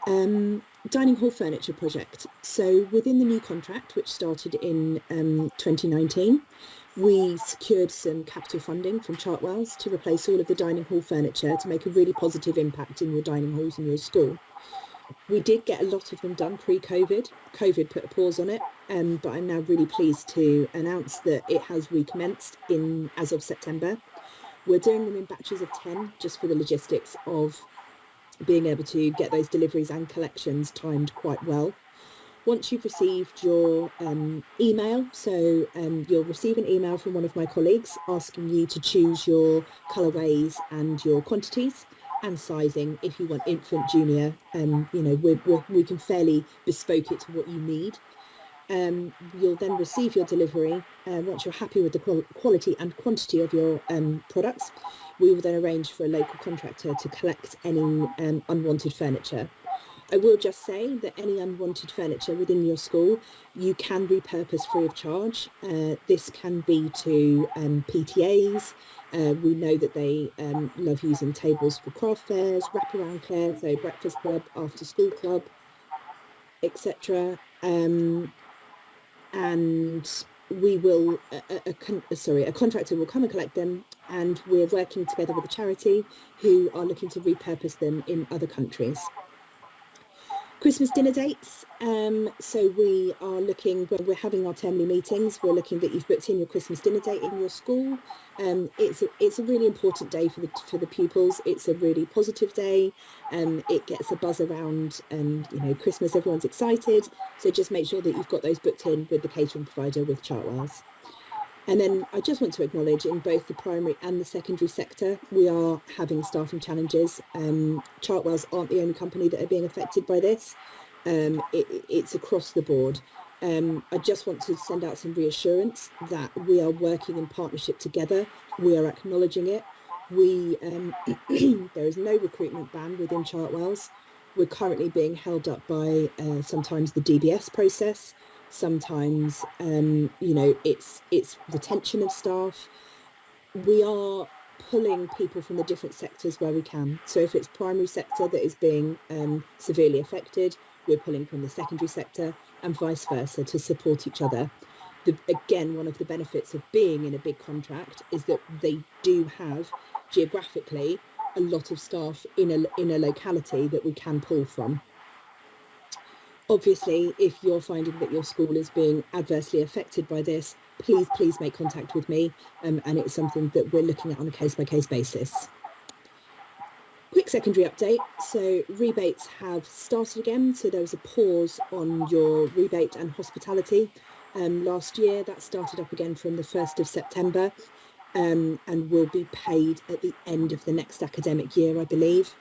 Dining hall furniture project. So within the new contract, which started in 2019, we secured some capital funding from Chartwells to replace all of the dining hall furniture to make a really positive impact in your dining halls in your school. We did get a lot of them done pre-COVID. COVID put a pause on it, but I'm now really pleased to announce that it has recommenced as of September. We're doing them in batches of 10 just for the logistics of being able to get those deliveries and collections timed quite well. Once you've received your email, so you'll receive an email from one of my colleagues asking you to choose your colourways and your quantities and sizing if you want infant, junior, we can fairly bespoke it to what you need. You'll then receive your delivery. Once you're happy with the quality and quantity of your products, we will then arrange for a local contractor to collect any unwanted furniture. I will just say that any unwanted furniture within your school, you can repurpose free of charge. This can be to PTAs. We know that they love using tables for craft fairs, wraparound care, so breakfast club, after school club, etc. And we will, a contractor will come and collect them, and we're working together with a charity who are looking to repurpose them in other countries. Christmas dinner dates. So we are looking, when we're having our termly meetings, we're looking that you've booked in your Christmas dinner date in your school. It's a really important day for the pupils. It's a really positive day. It gets a buzz around, Christmas, everyone's excited. So just make sure that you've got those booked in with the catering provider, with Chartwells. And then I just want to acknowledge, in both the primary and the secondary sector, we are having staffing challenges. Chartwells aren't the only company that are being affected by this. It's across the board. I just want to send out some reassurance that we are working in partnership together. We are acknowledging it. There is no recruitment ban within Chartwells. We're currently being held up by sometimes the DBS process, sometimes it's retention of staff. We are pulling people from the different sectors where we can. So if it's primary sector that is being severely affected, we're pulling from the secondary sector and vice versa to support each other. Again, one of the benefits of being in a big contract is that they do have geographically a lot of staff in a locality that we can pull from. Obviously, if you're finding that your school is being adversely affected by this, please make contact with me, and it's something that we're looking at on a case-by-case basis. Quick secondary update. So rebates have started again. So there was a pause on your rebate and hospitality last year. That started up again from the 1st of September and will be paid at the end of the next academic year, I believe.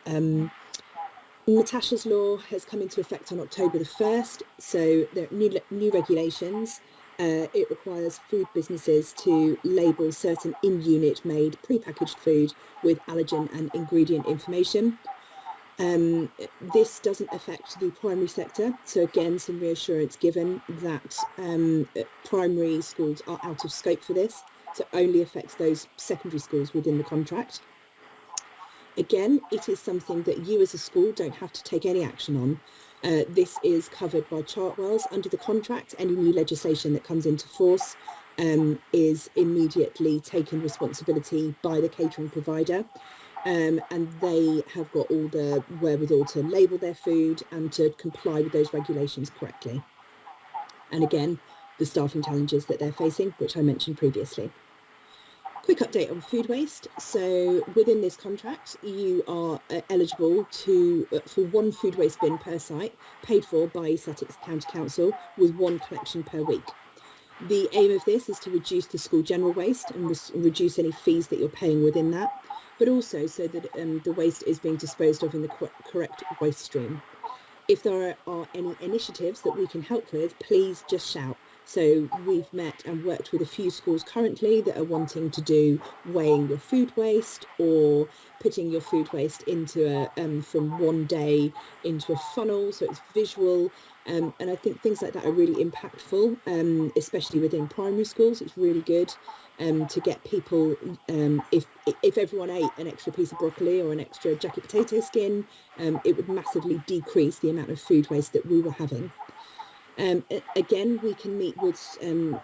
Natasha's law has come into effect on October the 1st. So there are new regulations. It requires food businesses to label certain in-unit made prepackaged food with allergen and ingredient information. This doesn't affect the primary sector. So again, some reassurance given that primary schools are out of scope for this. So it only affects those secondary schools within the contract. Again, it is something that you as a school don't have to take any action on. This is covered by Chartwells under the contract. Any new legislation that comes into force is immediately taken responsibility by the catering provider, and they have got all the wherewithal to label their food and to comply with those regulations correctly. And again, the staffing challenges that they're facing, which I mentioned previously. Quick update on food waste. So within this contract, you are eligible for one food waste bin per site, paid for by East Sussex County Council, with one collection per week. The aim of this is to reduce the school general waste and reduce any fees that you're paying within that, but also so that the waste is being disposed of in the correct waste stream. If there are any initiatives that we can help with, please just shout. So we've met and worked with a few schools currently that are wanting to do weighing your food waste or putting your food waste into from one day into a funnel, so it's visual. And I think things like that are really impactful, especially within primary schools. It's really good to get people, if everyone ate an extra piece of broccoli or an extra jacket potato skin, it would massively decrease the amount of food waste that we were having. Again, we can meet with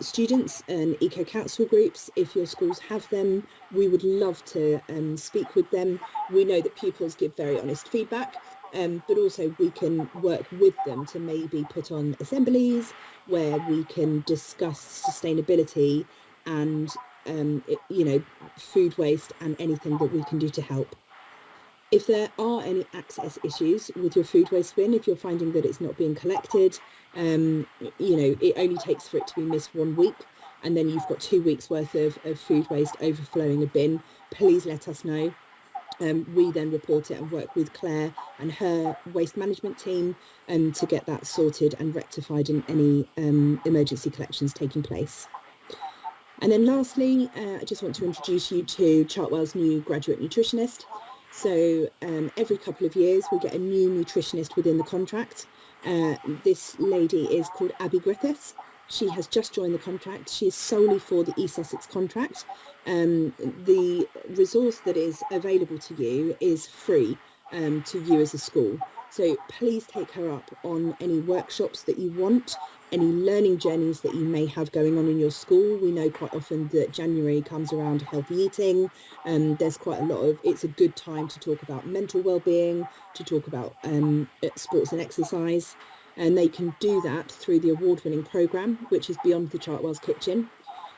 students and eco-council groups. If your schools have them, we would love to speak with them. We know that pupils give very honest feedback, but also we can work with them to maybe put on assemblies where we can discuss sustainability and food waste and anything that we can do to help. If there are any access issues with your food waste bin, if you're finding that it's not being collected, it only takes for it to be missed 1 week, and then you've got 2 weeks worth of food waste overflowing a bin, please let us know. We then report it and work with Claire and her waste management team to get that sorted and rectified in any emergency collections taking place. And then lastly, I just want to introduce you to Chartwell's new Graduate Nutritionist. So every couple of years we get a new nutritionist within the contract. This lady is called Abby Griffiths. She has just joined the contract. She is solely for the East Sussex contract. The resource that is available to you is free to you as a school. So please take her up on any workshops that you want, any learning journeys that you may have going on in your school. We know quite often that January comes around healthy eating, and there's quite a lot of, it's a good time to talk about mental well-being, to talk about sports and exercise, and they can do that through the award-winning programme, which is Beyond the Chartwell's Kitchen.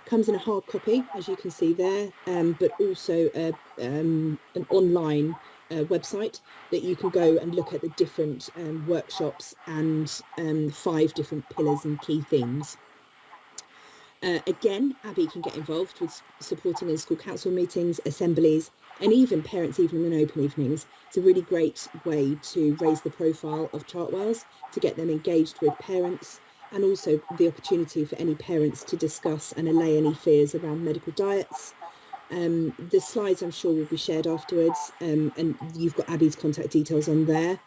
Comes in a hard copy, as you can see there, but also an online website that you can go and look at the different workshops and 5 different pillars and key themes. Again, Abby can get involved with supporting in school council meetings, assemblies, and even parents' evening and open evenings. It's a really great way to raise the profile of Chartwells, to get them engaged with parents and also the opportunity for any parents to discuss and allay any fears around medical diets. The slides I'm sure will be shared afterwards, and you've got Abby's contact details on there.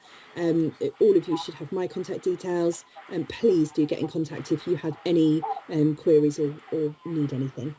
All of you should have my contact details, and please do get in contact if you have any queries or need anything.